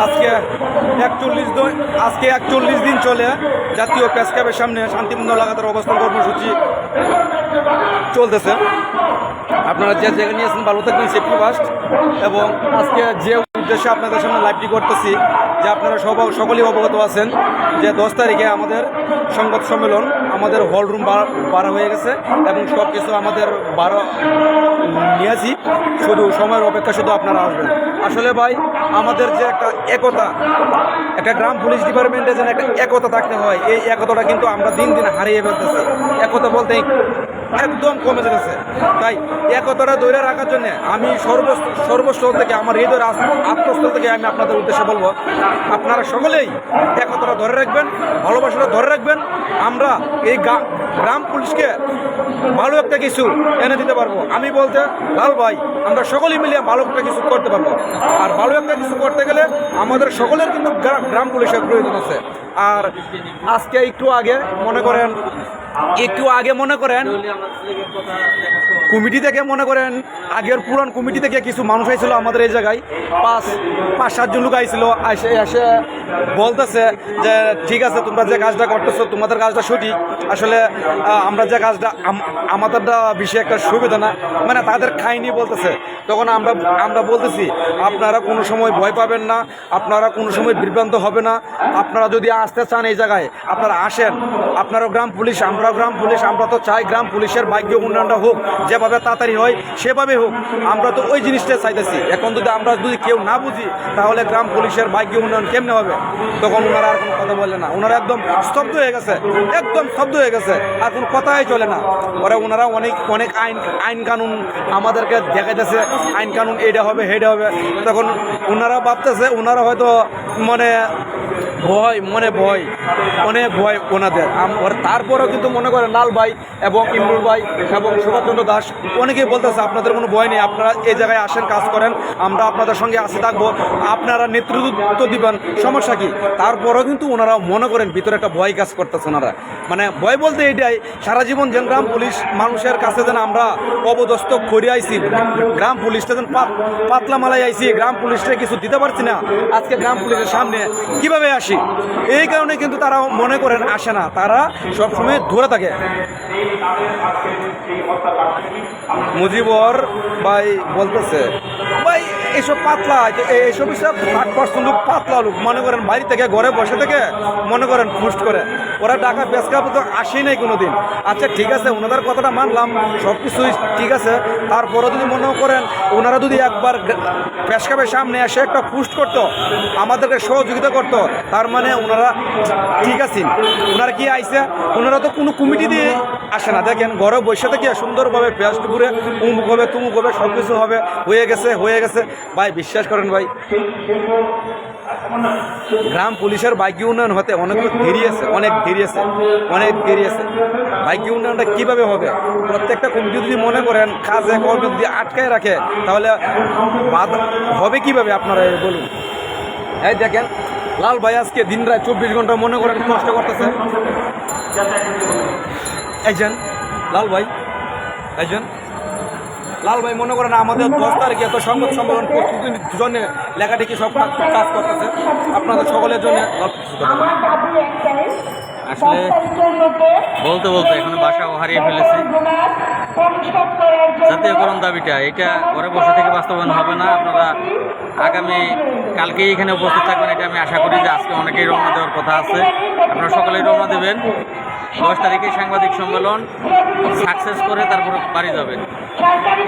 আজকে 41 দিন চলে জাতীয় প্রেস ক্লাবের সামনে শান্তিপূর্ণ লাগাতার অবস্থান কর্মসূচি চলতেছে। আপনারা যে জায়গা নিয়েছেন ভালো থাকবেন, সেফটি ফার্স্ট। এবং আজকে যে উদ্দেশ্যে আপনাদের সামনে লাইভটি করতেছি, যে আপনারা সকলেই অবগত আছেন যে 10 তারিখে আমাদের সংবাদ সম্মেলন, আমাদের হল রুম বাড়া হয়ে গেছে এবং সব কিছু আমাদের নিয়েছি, শুধু সময়ের অপেক্ষা, শুধু আপনারা আসবেন। আসলে ভাই আমাদের যে একটা গ্রাম পুলিশ ডিপার্টমেন্টে যেন একটা একতা থাকতে হয়, এই একতাটা কিন্তু আমরা দিন দিন হারিয়ে ফেলতেছি। একতা বলতে একদম কমে যেতেছে। তাই একতাটা ধরে রাখার জন্য আমি সর্বস্থল থেকে, আমার হৃদয়ের আত্মস্থল থেকে আমি আপনাদের উদ্দেশ্যে বলবো, আপনারা সকলেই একতাটা ধরে রাখবেন, ভালোবাসাটা ধরে রাখবেন। আমরা এই গ্রাম পুলিশকে ভালো একটা কিছু এনে দিতে পারবো। আমি বলতে লাল ভাই, আমরা সকলেই মিলে ভালো একটা কিছু করতে পারবো। আর ভালো একটা কিছু করতে গেলে আমাদের সকলের কিন্তু গ্রাম পুলিশের প্রয়োজন আছে। আর আজকে একটু আগে মনে করেন কমিটি থেকে আগের পুরান কমিটি থেকে কিছু মানুষ আইছিল আমাদের এই জায়গায়, 5-7 জন লোক আইছিল। এসে বলতেছে যে ঠিক আছে, তোমরা যে কাজটা করতেছো তোমাদের কাজটা সঠিক, আসলে আমরা যে কাজটা আমাদেরটা বেশি একটা সুবিধা না, মানে তাদের খাইনি বলতেছে। তখন আমরা বলতেছি আপনারা কোনো সময় ভয় পাবেন না, আপনারা কোনো সময় বিভ্রান্ত হবে না। আপনারা যদি আসতে চান এই জায়গায় আপনারা আসেন। আপনারাও গ্রাম পুলিশ, আমরাও গ্রাম পুলিশ, আমরা তো চাই গ্রাম পুলিশের ভাগ্য উন্নয়নটা হোক, যেভাবে তাড়াতাড়ি হয় সেভাবে হোক। আমরা তো ওই জিনিসটা চাইতেছি। এখন আমরা যদি কেউ না বুঝি তাহলে গ্রাম পুলিশের ভাগ্য উন্নয়ন কেমনে হবে? তখন ওনারা আর কোনো কথা বলে না, ওনারা একদম স্তব্ধ হয়ে গেছে, আর কোনো কথাই চলে না। ওনারা অনেক আইন কানুন আমাদেরকে দেখাইতেছে, আইন কানুন এইটা হবে হেডে হবে। তখন ওনারা ভাবতেছে, ওনারা হয়তো অনেক ভয় ওনাদের। তারপরেও কিন্তু মনে করেন লাল ভাই এবং ইমরুল ভাই এবং সুভাষচন্দ্র দাস অনেকেই বলতেছে আপনাদের কোনো ভয় নেই, আপনারা এই জায়গায় আসেন, কাজ করেন, আমরা আপনাদের সঙ্গে আসে থাকবো, আপনারা নেতৃত্ব দিবেন, সমস্যা কি? তারপরেও কিন্তু ওনারা মনে করেন ভিতরে একটা ভয় কাজ করতেছে। ওনারা মানে ভয় বলতে এইটাই, সারা জীবন যেন গ্রাম পুলিশ মানুষের কাছে যেন আমরা অবদস্ত করে আইছি, গ্রাম পুলিশটা যেন পাতলা মালাই আইছি, গ্রাম পুলিশটা কিছু দিতে পারছি না। আজকে গ্রাম পুলিশের সামনে কিভাবে আসি? এই কারণে কিন্তু তারা মনে করেন আসে না, তারা সবসময় ধরে থাকে। মুজিবর ভাই বলতেছে, ভাই এইসব পাতলা, এইসব 8% লোক পাতলা লোক, মনে করেন বাড়ি থেকে ঘরে বসে থেকে মনে করেন পোস্ট করে, ওরা টাকা পেশকাপ তো আসেই নাই কোনো দিন। আচ্ছা ঠিক আছে, ওনাদের কথাটা মানলাম, সব কিছুই ঠিক আছে। তারপরে যদি মনে করেন ওনারা যদি একবার পেশকাপের সামনে এসে একটা পোস্ট করতো, আমাদেরকে সহযোগিতা করতো, তার মানে ওনারা ঠিক আছেন। ওনারা কি আইসে? ওনারা তো কোনো কমিটি দিয়ে আসে না। দেখেন ঘরে বসে থেকে সুন্দরভাবে পেস্ট করে উমুক হবে তুমুক হবে, সব কিছু হবে, হয়ে গেছে। ভাই বিশ্বাস করেন ভাই, গ্রাম পুলিশের ভাগ্য উন্নয়ন হতে অনেক দেরি আছে। ভাগ্য উন্নয়নটা কীভাবে হবে? প্রত্যেকটা কমিটি যদি মনে করেন কাজে কর্মে যদি আটকায় রাখে, তাহলে হবে কিভাবে? আপনারা বলুন। এই দেখেন লাল ভাই আজকে দিন রাত 24 ঘন্টা মনে করেন কষ্ট করতেছে। একজন লাল ভাই মনে করেন আমাদের 10 তারিখে তো সংবাদ সম্মেলন প্রস্তুতির জন্য লেখাটিকে সব কাজ করতেছে আপনাদের সকলের জন্য। আসলে বলতে এখন ভাষা হারিয়ে ফেলেছি। জাতীয়করণ দাবিটা এটা ঘরে বসে থেকে বাস্তবায়ন হবে না। আপনারা আগামী কালকেই এখানে উপস্থিত থাকবেন, এটা আমি আশা করি। যে আজকে অনেকেই রওনা দেওয়ার কথা আছে, আপনারা সকলেই রওনা দেবেন। 10 তারিখে সাংবাদিক সম্মেলন সাকসেস করে তারপর বাড়ি যাবেন,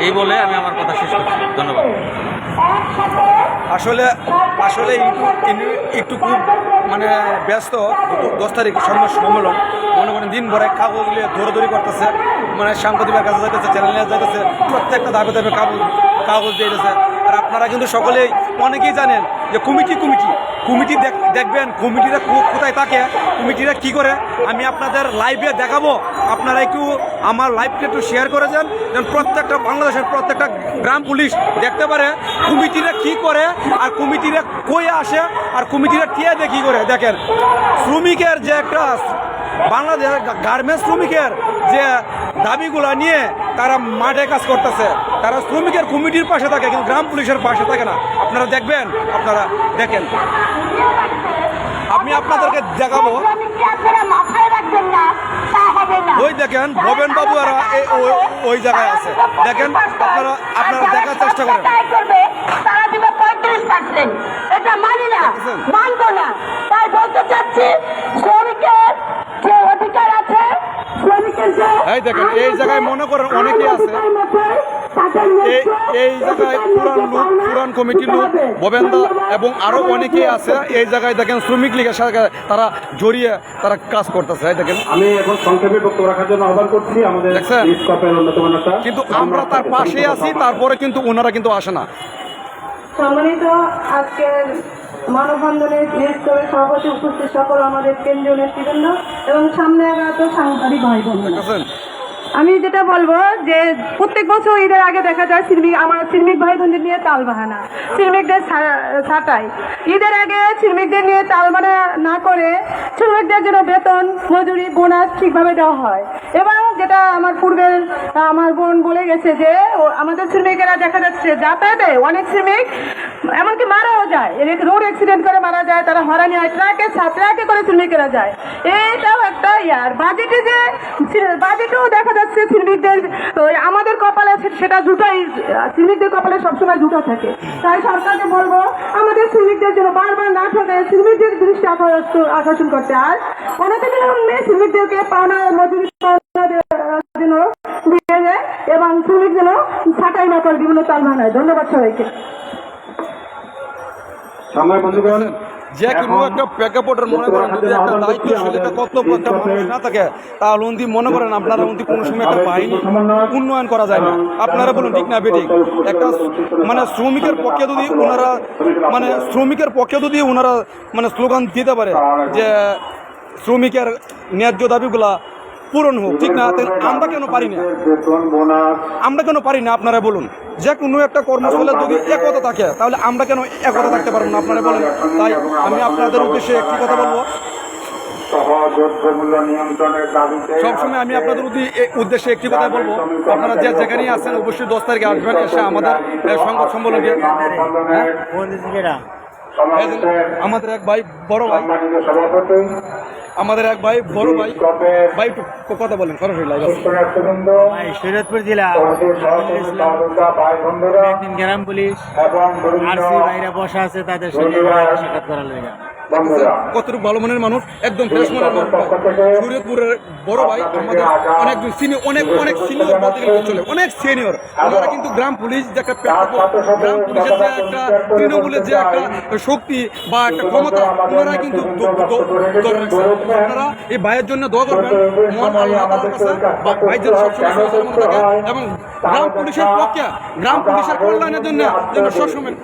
এই বলে আমি আমার কথা শেষ করছি। ধন্যবাদ। আসলে একটু খুব মানে ব্যস্ত। 10 তারিখ সংবাদ সম্মেলন মনে করেন দিন ভরে কাগজ নিয়ে দৌড়াদৌড়ি করতেছে, মানে সাংবাদিকের কাছে যাইতেছে, চ্যানেলে যাইতেছে, প্রত্যেকটা ধাপে কাগজ দিয়ে দিতেছে। আর আপনারা কিন্তু সকলেই অনেকেই জানেন যে কমিটি দেখবেন, কমিটিরা কোথায় থাকে, কমিটিরা কি করে, আমি আপনাদের লাইভে দেখাবো। আপনারা একটু আমার লাইভটা একটু শেয়ার করে যান, যেন প্রত্যেকটা বাংলাদেশের প্রত্যেকটা গ্রাম পুলিশ দেখতে পারে কমিটিরা কি করে, আর কমিটিরা কই আসে, আর কমিটিরা কে দিয়ে কী করে। দেখেন শ্রমিকের যে একটা বাংলাদেশ গার্মেন্টস শ্রমিকের যে দাবিগুলো নিয়ে তারা মাঠে কাজ করতেছে, তারা শ্রমিকের কমিটির পাশে থাকে কিন্তু গ্রাম পুলিশের পাশে থাকে না। আপনারা দেখবেন, আপনারা দেখেন, আমি আপনাদেরকে দেখাবো। ওই দেখেন ভবেন বাবু এরা ওই জায়গায় আছে, দেখেন, আপনারা দেখার চেষ্টা করেন। তারা দিবে 35%, এটা মানি না, মানবো না। তাই বলতে চাচ্ছি শ্রমিকের যে অধিকার আছে, শ্রমিকের যে এই দেখেন এই জায়গায় মনে করেন অনেকেই আছে, এই জায়গায় পুরান কমিটির লোক ভবেন্দা এবং আরো অনেকেই আছে এই জায়গায়। দেখেন শ্রমিক লীগের সাথে তারা জড়িয়ে তারা কাজ করতেছে। এই দেখেন, আমি এখন সংক্ষেপে বক্তব্য রাখার জন্য আহ্বান করছি আমাদের দেখছেন? ইসকপের অন্যতম নেতা। কিন্তু আমরা তার পাশে আছি, তারপরে কিন্তু ওনারা কিন্তু আসে না। সম্মানিত আজকের মানববন্ধনের বিশেষ করে সভাপতি উপস্থিত সকল আমাদের কেন্দ্রীয় নেতৃবৃন্দ এবং সামনে আগত সাংবাদিক ভাই বোনেরা, দেখছেন? আমি যেটা বলবো যে প্রত্যেক বছর ঈদের আগে দেখা যায় আমার শ্রমিক ভাই বোনদের নিয়ে তাল বাহানা, শ্রমিকদের ছাঁটাই। ঈদের আগে শ্রমিকদের নিয়ে তাল বাহানা না করে শ্রমিকদের যেন বেতন, মজুরি, বোনাস ঠিকভাবে দেওয়া হয়। এবং যেটা আমার পূর্বের আমার বোন বলে গেছে যে আমাদের শ্রমিকেরা দেখা যাচ্ছে যাতায়াতে অনেক শ্রমিক এমনকি মারাও যায়, রোড অ্যাক্সিডেন্ট করে মারা যায়, তারা হরানি হয়, ট্রাকে করে শ্রমিকেরা যায়। এটাও একটা বাজেটে যে বাজেটেও দেখা যাচ্ছে শ্রমিকদের আমাদের কপালে সেটা জুটাই, শ্রমিকদের কপালে সবসময় জুটা থাকে। তাই সরকারকে বলবো আমাদের শ্রমিকদের জন্য বারবার না ঠকে শ্রমিকদের দৃষ্টি আকর্ষণ করতে, আর অনতিবিলম্বে শ্রমিকদেরকে পাওনা মজুরি জন্য দিয়ে দেয় এবং শ্রমিক যেন ছাঁটাই না করে বিভিন্ন তাল বাহানায়। ধন্যবাদ সবাইকে। সংগ্রামী বন্ধুগণ, যে কোনো একটা প্রেক্ষাপটের মনে করেন যদি একটা দায়িত্বশীল একটা কর্তব্য একটা মানুষ না থাকে, তাহলে উনি মনে করেন আপনারা উনি কোনো সময় একটা বাহিনী উন্নয়ন করা যায় না। আপনারা বলুন ঠিক না বেঠিক? একটা মানে শ্রমিকের পক্ষে যদি ওনারা মানে স্লোগান দিতে পারে যে শ্রমিকের ন্যায্য দাবিগুলা পূরণ হোক, ঠিক না? আমরা কেন পারি না? আপনারা বলুন, যে কোনো একটা কর্মস্থলে যদি একতা থাকে তাহলে আমরা কেন একতা থাকতে পারবো না? আপনারা বলেন। তাই আমি আপনাদের উদ্দেশ্যে একটি কথা বলবো, সবসময় আমি আপনাদের উদ্দেশ্যে একটি কথা বলবো, আপনারা যে যেখানেই আছেন অবশ্যই 10 তারিখে আসবেন, এসে আমাদের সংবাদ সম্মেলনে আমাদের এক ভাই বড় ভাই ভাই একটু কথা বলেন সরাসরি লাইভ আছে। শরীয়তপুর জেলা একদিন গ্রাম পুলিশ আরসি ভাইরা বসা আছে, তাদের সঙ্গে সাক্ষাৎ করার লেগে কতটুকু ভালো মনের মানুষ, একদম ফ্রেশ মনের মানুষ। শরীয়তপুরের বড় ভাই আমাদের অনেক সিনিয়র, অনেক সিনিয়র বলতে গেলে চলে, অনেক সিনিয়র। ওনারা কিন্তু গ্রাম পুলিশ যে একটা গ্রাম পুলিশের যে একটা তৃণমূলের যে একটা শক্তি বা একটা ক্ষমতা, ওনারা কিন্তু ধরে রাখছে। আপনারা এই ভাইয়ের জন্য দোয়া করবেন, মন আল্লাহ তাআলার কাছে ভাইয়ের জন্য সবসময় সচেতন থাকে এবং গ্রাম পুলিশের পক্ষে, গ্রাম পুলিশের কল্যাণের জন্য যেন সবসময়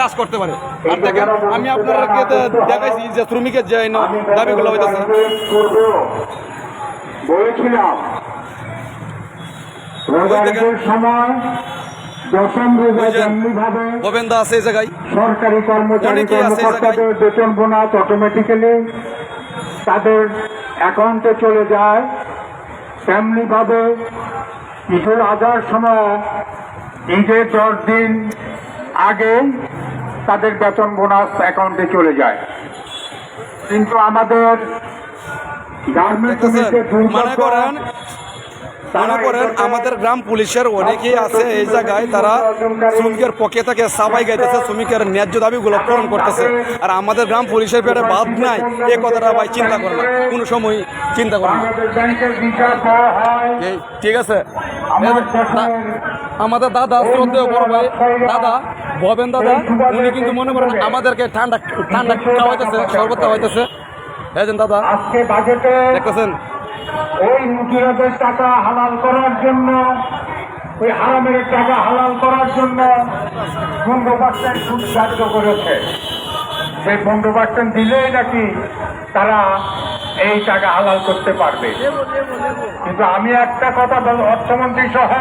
কাজ করতে পারে। আর দেখেন আমি আপনাদেরকে দেখাইছি যে শ্রমিকের যে দাবিগুলো হইতেছে। বলেছিলাম সময় গোবেন্দা আছে এই জায়গায়, সরকারি কর্মচারী অনেকেই আছে এই জায়গায়। কর্মকর্তাদের বেতন বোনাস অটোমেটিক্যালি তাদের অ্যাকাউন্টে চলে যায়, তেমনি ভাবে ঈদের আসার সময় ঈদের 10 দিন আগে তাদের বেতন বোনাস অ্যাকাউন্টে চলে যায়। কিন্তু আমাদের গার্মেন্টস মনে করেন আমাদের গ্রাম পুলিশের অনেকেই আছে এই জায়গায়, তারা শ্রমিকের পক্ষে থেকে সাবাই গাইতেছে, শ্রমিকের ন্যায্য দাবিগুলো পূরণ করতেছে। আর আমাদের গ্রাম পুলিশের পেটে বাদ নাই, এই কথাটা ভাই চিন্তা করে না, কোনো সময় চিন্তা করে না। ঠিক আছে, আমাদের দাদা শ্রদ্ধেয় বড় ভাই দাদা ভবেন দাদা, উনি কিন্তু মনে করেন আমাদেরকে ঠান্ডা খাওয়াইতেছে, শরবত খাওয়াইতেছে। হ্যাঁ দাদা, দেখতেছেন ওই মুক্তিরাদের টাকা হালাল করার জন্য, ওই হারামের টাকা হালাল করার জন্য বন্দোবস্তের সুদ ধার্য করেছে। সেই বন্দোবস্ত দিলেই নাকি তারা এই টাকা হালাল করতে পারবে। কিন্তু আমি একটা কথা অর্থমন্ত্রী সহ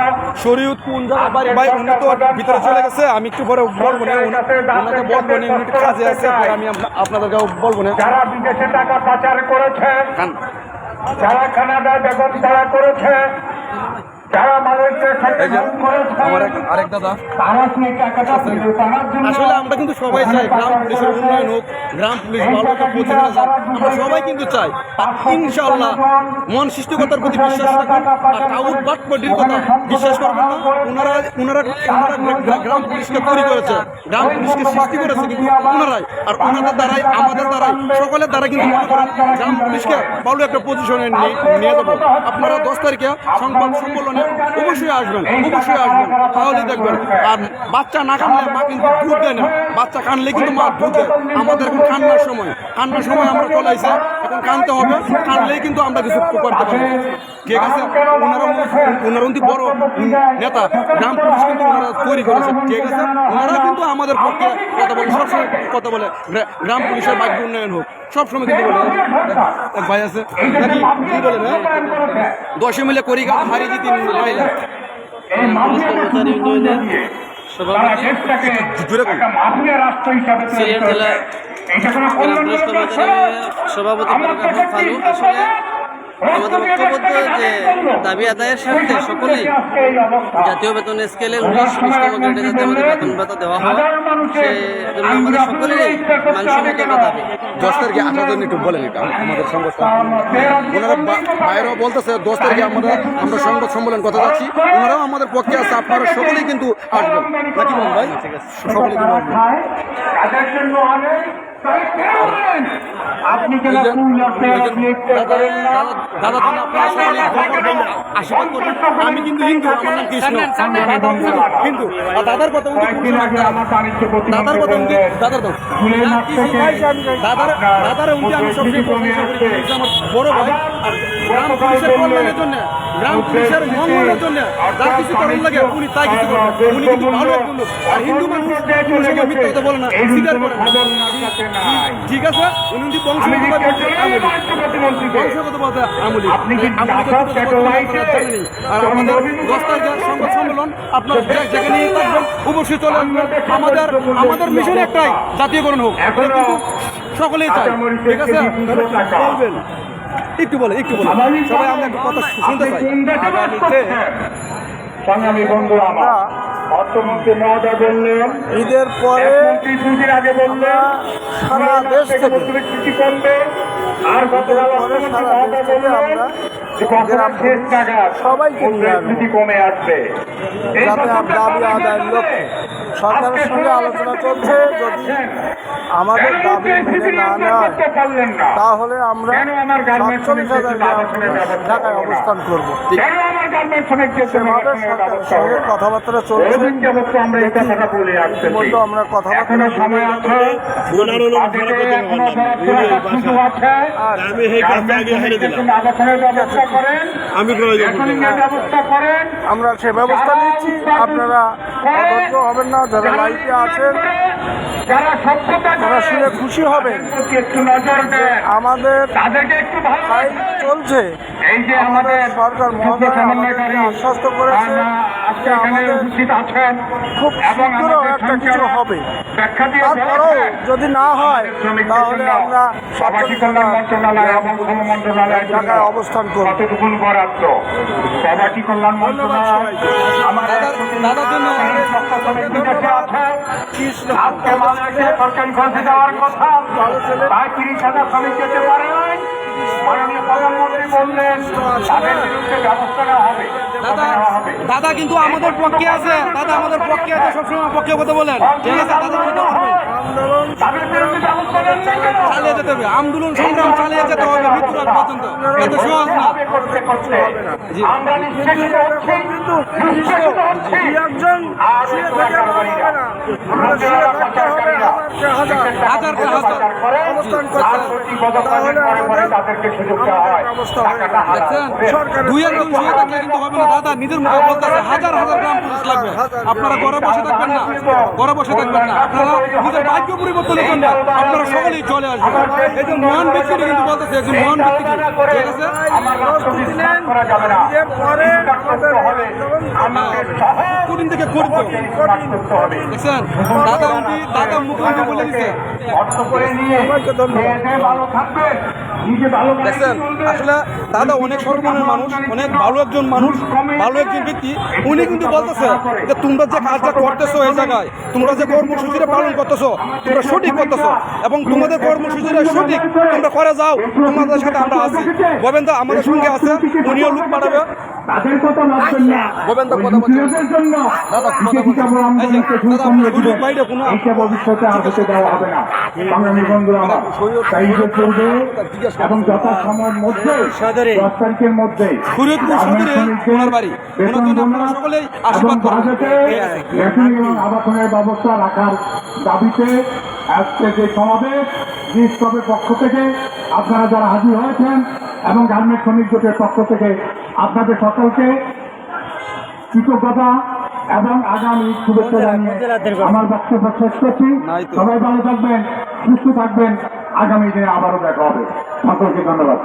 শরীয়ত কোন জায়গায় ভাই, উনি তো ভিতরে চলে গেছে, আমি একটু পরে বলবো না, ওনাকে বলবো না, উনি কাজে আছে, আমি আপনাদেরকে বলবো না। যারা বিদেশে টাকা পাচার করেছে, যারা কানাডা বেগম তারা করেছে, যারা মানুষকে এই যে আমার আরেক দাদা তারা কি টাকাটা ফিরে পাওয়ার জন্য আসলে আমরা কিন্তু সবাই চাই গ্রাম পুলিশের উন্নয়ন হোক, গ্রাম পুলিশ ভালো একটা প্রতিযোগিতা যাক, আমরা সবাই কিন্তু চাই। আর ইনশাআল্লাহ মন সৃষ্টিকতার প্রতি বিশ্বাস রাখুন, আর কাউর বাটপটির কথা বিশ্বাস করবেন না। ওনারা গ্রাম পুলিশকে তৈরি করেছে, গ্রাম পুলিশকে সৃষ্টি করেছে কিন্তু ওনারাই, আর ওনাদের দ্বারাই আমাদের দ্বারাই সকলের দ্বারা কিন্তু মনে করেন গ্রাম পুলিশকে ভালো একটা পজিশনে নিয়ে যাবো। আপনারা 10 তারিখে সংবাদ সম্মেলনে অবশ্যই আসবেন, তাহলে দেখবেন। আর বাচ্চা না কানলে মা কিন্তু দুধ দেয় না, বাচ্চা কানলে কিন্তু মা দুধ দেয়। আমাদের এখন কান্নার সময় আমরা চলাইছে, এখন কানতে হবে, কানলেই কিন্তু আমরা কিছু করতে পারবো। ঠিক আছে, ওনারা কিন্তু বড় নেতা, গ্রাম পুলিশ কিন্তু ওনারা তৈরি করেছে। ঠিক আছে, ওনারা কিন্তু আমাদের পক্ষে কথা বলে, সবসময় কথা বলে গ্রাম পুলিশের বাক্য উন্নয়ন হোক, সবসময় কিন্তু বলে। এক ভাই আছে নাকি কি বলে না, 10 মিলে করি কাজ হারিয়ে দিতে মহিলা এই মানুষের কর্মচারী ইউনিয়নের তারা সভাপতি দেশটাকে জুড়ে একটা মাফিয়া রাষ্ট্র হিসাবে তৈরি সিলেট জেলা করেছে। এটা কোনো গ্রাম পুলিশ কল্যাণ কর্মচারী ইউনিয়নের সভাপতি ফারুক আহমদ ফালু। আসলে আমাদের ঐক্যবদ্ধ যে দাবি আদায়ের স্বার্থে সকলেই জাতীয় বেতন স্কেলের 19-20তম গ্রেডে যাতে আমাদের বেতন ভাতা দেওয়া হয়, সেজন্য আমাদের সকলেরই মানসম্মত একটা দাবি। 10 তারিখে আসার জন্য একটু বলেন এটা আমাদের সংবাদটা। ওনারা বাইরেও বলতেছে 10 তারিখে আমরা সংবাদ সম্মেলন কথা যাচ্ছি, ওনারাও আমাদের পক্ষে আছে, আপনারা সকলেই কিন্তু আসবেন নাকি বলেন ভাই? ঠিক আছে, সকলেই কিন্তু আসবেন। তাদের জন্য অনেক আপনি কেন দাদা তুমি আপনারা সকলেই আশীর্বাদ করবেন। আমি কিন্তু হিন্দু, আমার নাম কৃষ্ণ, কিন্তু দাদার কথা উনি দাদার কথা উনি দাদার দাদার উনি আমি সবসময় প্রশংসা করি, আমার বড় ভাই। আর গ্রাম পুলিশের কল্যাণের জন্য, গ্রাম পুলিশের মঙ্গলের জন্য যা কিছু করার লাগে উনি তাই কিছু করবেন। উনি কিন্তু ভালো একজন লোক, আর হিন্দু মানুষ পুলিশকে মিথ্যা কথা বলে না, স্বীকার করে না। ঠিক আছে, উনি যদি বংশগত বলতে আমলি, আর আমাদের 10 তারিখের সংবাদ সম্মেলন আপনারা যেখানে থাকবেন অবশ্যই চলে আসবেন। আমাদের মিশন একটাই, জাতীয়করণ হোক, এটা কিন্তু সকলেই চাই। ঠিক আছে, বলবেন একটু বলে সবাই আমরা একটু কথা শুনতে চাই। সংগ্রামী বন্ধু আমার অর্থমন্ত্রী মহোদয় বললেন ঈদের পরে মন্ত্রী 2 দিন আগে বললেন সারা দেশ থেকে ছুটি করবে। আর গতকাল অর্থমন্ত্রী মহোদয় বললেন যে বছরের শেষ নাগাদ সবাইকে নিয়ে আসবে। মুদ্রাস্ফীতি কমে আসবে। এই যাতে কথাটা দাবি বলে আদায়ের আসলে লক্ষ্যে সরকারের সঙ্গে আলোচনা চলছে, যদি আমাদের দাবি মেনে না নেয় পারলেন না তাহলে আমরা কেন আমার গার্মেন্টস 47,000 ঢাকায় অবস্থান করব। কেন আমার গার্মেন্টস আমাদের সরকারের সঙ্গে কথাবার্তা চলছে, বহুদিন যাবত তো আমরা এই কথাটা বলে আসতেছি। ইতিমধ্যে আমরা কথাবার্তা এখনো সময় আছে, বাজেটে এখনো সুযোগ আছে। আলোচনার ব্যবস্থা করেন, এখনই ব্যবস্থা করেন। আমরা সে ব্যবস্থা নিচ্ছি, আপনারা অধৈর্য হবেন না। যারা লাইফে আছেন যারা সভ্যতা তারা শুনে খুশি হবেন একটু নজর দেন, আমাদের তাদেরকে একটু ভালো ফাইল চলছে। এই যে আমাদের সরকার মহোদয় সমন্বয়কারী আমাদেরকে আশ্বস্ত করেছে আজকে এখানে উপস্থিত আছেন খুব এবং শীঘ্র আমাদের একটা কিছু সংখ্যা হবে। ব্যাখ্যা দিয়ে তারপরেও বলেছেন যদি না হয় তাহলে আমরা সমাজী কল্যাণ মন্ত্রণালয় এবং শ্রম মন্ত্রণালয়ের জন্য ঢাকায় অবস্থান করব। কতটুকুন বরাদ্দ সমাজী কল্যাণ মন্ত্রণালয় আমাদের দাদার জন্য আজকে বাংলাদেশে সরকারি ঘোষণা দেওয়ার কথা প্রায় 30,000 শ্রমিক যেতে পারে নাই। মাননীয় প্রধানমন্ত্রী বললেন তাদের বিরুদ্ধে ব্যবস্থা নেওয়া হবে। দাদা কিন্তু আমাদের পক্ষে আছে, দাদা আমাদের পক্ষে আছে, সবসময় পক্ষে কথা বলেন। ঠিক আছে, দাদা কিন্তু তাদের বিরুদ্ধে ব্যবস্থা নেওয়া চালিয়ে যেতে হবে, আন্দোলন সংগ্রাম চালিয়ে যেতে হবে মৃত্যুর আগ পর্যন্ত। এত সহজ না। করতে করতে আমরা নিঃশেষিত হচ্ছি, নিঃশেষিত হচ্ছি। একজন আর শুয়ে একটু থেকে একা করি না। আমাদের শুয়ে থাকতে হবে হাজার অবস্থান করতে আর হবে। প্রতি পদক্ষেপের পরে পরে তাদেরকে সুযোগ দেওয়া হয়। টাকাটা হারায়। দেখছেন, দুই একজন শুয়ে থাকলে কিন্তু হবে না। দাদা নিজের মুখে বলতেছে হাজার গ্রাম পুলিশ লাগবে। আপনারা ঘরে বসে থাকবেন না, ঘরে বসে থাকবেন না, আপনারা নিজের ভাগ্য পরিবর্তনের জন্য আপনারা সকলেই চলে আসবেন। এই যে মহান ব্যক্তি কিন্তু বলতেছে, একজন মহান ব্যক্তি। ঠিক আছে, আমার রাষ্ট্র বিস্তার করা যাবে না। পরে বিস্তার করতে হলে আমাদের সহজ কোনদিন থেকে করতে হবে। কাজ করতে হবে। দেখছেন, দাদা মুখে বলে দিচ্ছে। অর্থ করে নিয়ে খেয়ে ভালো থাকবে, দেখছেন আসলে দাদা অনেক সর্বমনের মানুষ, অনেক ভালো একজন মানুষ, ভালো একজন ব্যক্তি। উনি কিন্তু বলতেছে যে তোমরা যে কাজটা করতেছো এই জায়গায়, তোমরা যে কর্মসূচিটা পালন করতেছো তোমরা সঠিক করতেছো এবং তোমাদের কর্মসূচিটা সঠিক, তোমরা করে যাও, তোমাদের সাথে আমরা আছি। গোবিন্দ আমাদের সঙ্গে আছে, উনিও লোক পাঠাবে। তাদের কথা ভাবছেন না, গোবিন্দ ওই কথা বলছেন। মুক্তিযোদ্ধাদের জন্য দাদা, কিছু কিছু আমরা আন্দোলনকে শুরু দাদা, করেছি। শুধু বাইরে কোনো- এইটা ভবিষ্যতে আর হতে দেওয়া হবে না। বাঙালি বন্ধুরা আমার, তাই যে চলবে এবং যথা সময়ের মধ্যে 10 তারিখের মধ্যে শরীয়তপুর সদরে ওনার বাড়ি, ওনার জন্য আপনারা সকলেই আশীর্বাদ করুন। বেতন এবং আবাসনের ব্যবস্থা রাখার দাবিতে আজকে যে সমাবেশ জিএসপের পক্ষ থেকে আপনারা যারা হাজির হয়েছেন এবং গার্মেন্ট শ্রমিক জোটের পক্ষ থেকে আপনাদের সকলকে কৃতজ্ঞতা এবং আগামী শুভেচ্ছা জানিয়ে আমার বক্তব্য শেষ করছি। সবাই ভালো থাকবেন, সুস্থ থাকবেন, আগামী দিনে আবারও দেখা হবে। সকলকে ধন্যবাদ।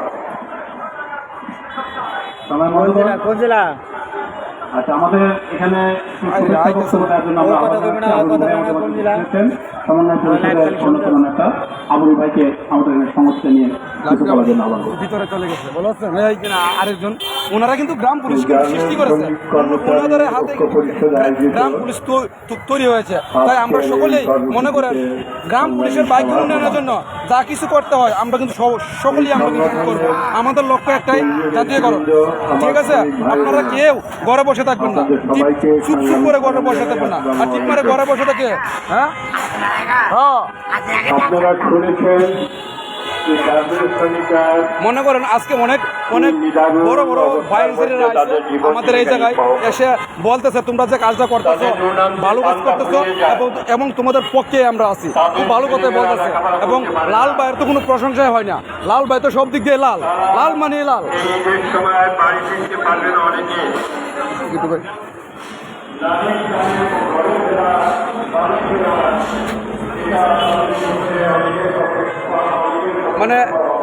আচ্ছা, আমাদের এখানে শুভেচ্ছা বক্তব্য দেওয়ার জন্য আমরা আহ্বান জানাচ্ছি আবুল ভাই আমাদের মধ্যে এসেছেন। সমন্বয় পরিষদের অন্যতম নেতা আবুল ভাইকে আমাদের এখানে সংস্থা নিয়ে কিছু বলার জন্য আহ্বান করছি। ভিতরে চলে গেছে বলছেন এই কিনা আরেকজন, ওনারা কিন্তু গ্রাম পুলিশ সৃষ্টি করেছে, ওনাদের হাতে গ্রাম পুলিশ তৈরি হয়েছে। তাই আমরা সকলেই মনে করেন গ্রাম পুলিশের বাইক উন্নয়নের জন্য যা কিছু করতে হয় আমরা কিন্তু সকলেই আমরা কিন্তু করবো। আমাদের লক্ষ্য একটাই, জাতীয়করণ। ঠিক আছে, আপনারা কেউ ঘরে বসে থাকবেন না, চুপ চুপ করে ঘরে বসে থাকবেন না। আর ঠিক করে ঘরে বসে থাকে, হ্যাঁ আপনারা শুনেছেন যে গার্মেন্টস শ্রমিকরা মনে করেন আজকে অনেক অনেক বড় বড় ভাইয়েরা আমাদের এই জায়গায় এসে বলতেছে তোমরা যে কাজটা করতেছো ভালো কাজ করতেছো এবং তোমাদের পক্ষে আমরা আছি, খুব ভালো কথাই বলতেছে। এবং লাল ভাইয়ের তো কোনো প্রশংসাই হয় না, লাল ভাই তো সব দিক দিয়ে লাল, লাল মানে লাল। ঈদের সময় বাড়ি ফিরতে পারবেন অনেকে। মানে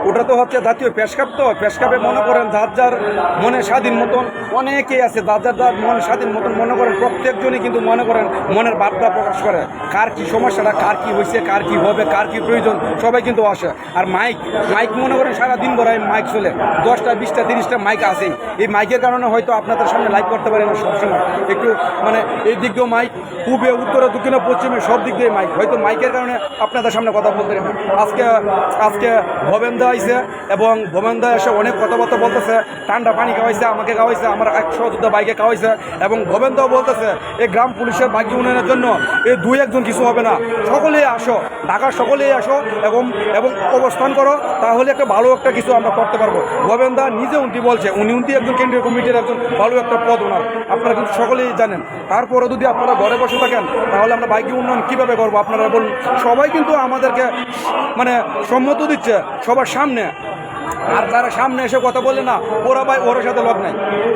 ওটা তো হচ্ছে জাতীয় পেশকাপ, তো পেশকাপে মনে করেন যার যার মনে স্বাধীন মতন অনেকেই আছে, যার যার মনে স্বাধীন মতন মনে করেন প্রত্যেকজনই কিন্তু মনে করেন মনের ভাবটা প্রকাশ করে, কার কি সমস্যাটা, কার কি হয়েছে, কার কি হবে, কার কি প্রয়োজন, সবাই কিন্তু আসে। আর মাইক মনে করেন সারাদিন ভরে মাইক চলে, 10টা 20টা 30টা মাইক আসেই। এই মাইকের কারণে হয়তো আপনাদের সামনে লাইভ করতে পারি না সবসময়, একটু মানে এই দিক দিয়েও মাইক, পূবে উত্তরে দক্ষিণে পশ্চিমে সব দিক দিয়ে মাইক, হয়তো মাইকের কারণে আপনাদের সামনে কথা বলতে পারি না। আজকে ভবেন্দা আইছে এবং ভবেন্দা এসে অনেক কথাবার্তা বলতেছে, ঠান্ডা পানি খাওয়াইছে, আমাকে খাওয়াইছে, আমার এক সহযোদ্ধা বাইকে খাওয়াইছে। এবং ভবেন্দাও বলতেছে এই গ্রাম পুলিশের বাইক উন্নয়নের জন্য এই 2-1 জন কিছু হবে না, সকলেই আসো, ঢাকার সকলেই আসো এবং অবস্থান করো, তাহলে একটা ভালো একটা কিছু আমরা করতে পারবো। ভবেন্দা নিজে উনি বলছে, উনি একজন কেন্দ্রীয় কমিটির একজন ভালো একটা পদ ওনার, আপনারা কিন্তু সকলেই জানেন। তারপরে যদি আপনারা ঘরে বসে থাকেন তাহলে আমরা বাইক উন্নয়ন কীভাবে করবো আপনারা বলুন। সবাই কিন্তু আমাদেরকে মানে সম্মত দিচ্ছে সবার সামনে, আর যারা সামনে এসে কথা বলে না ওরা ভাই ওর সাথে লগ নাই।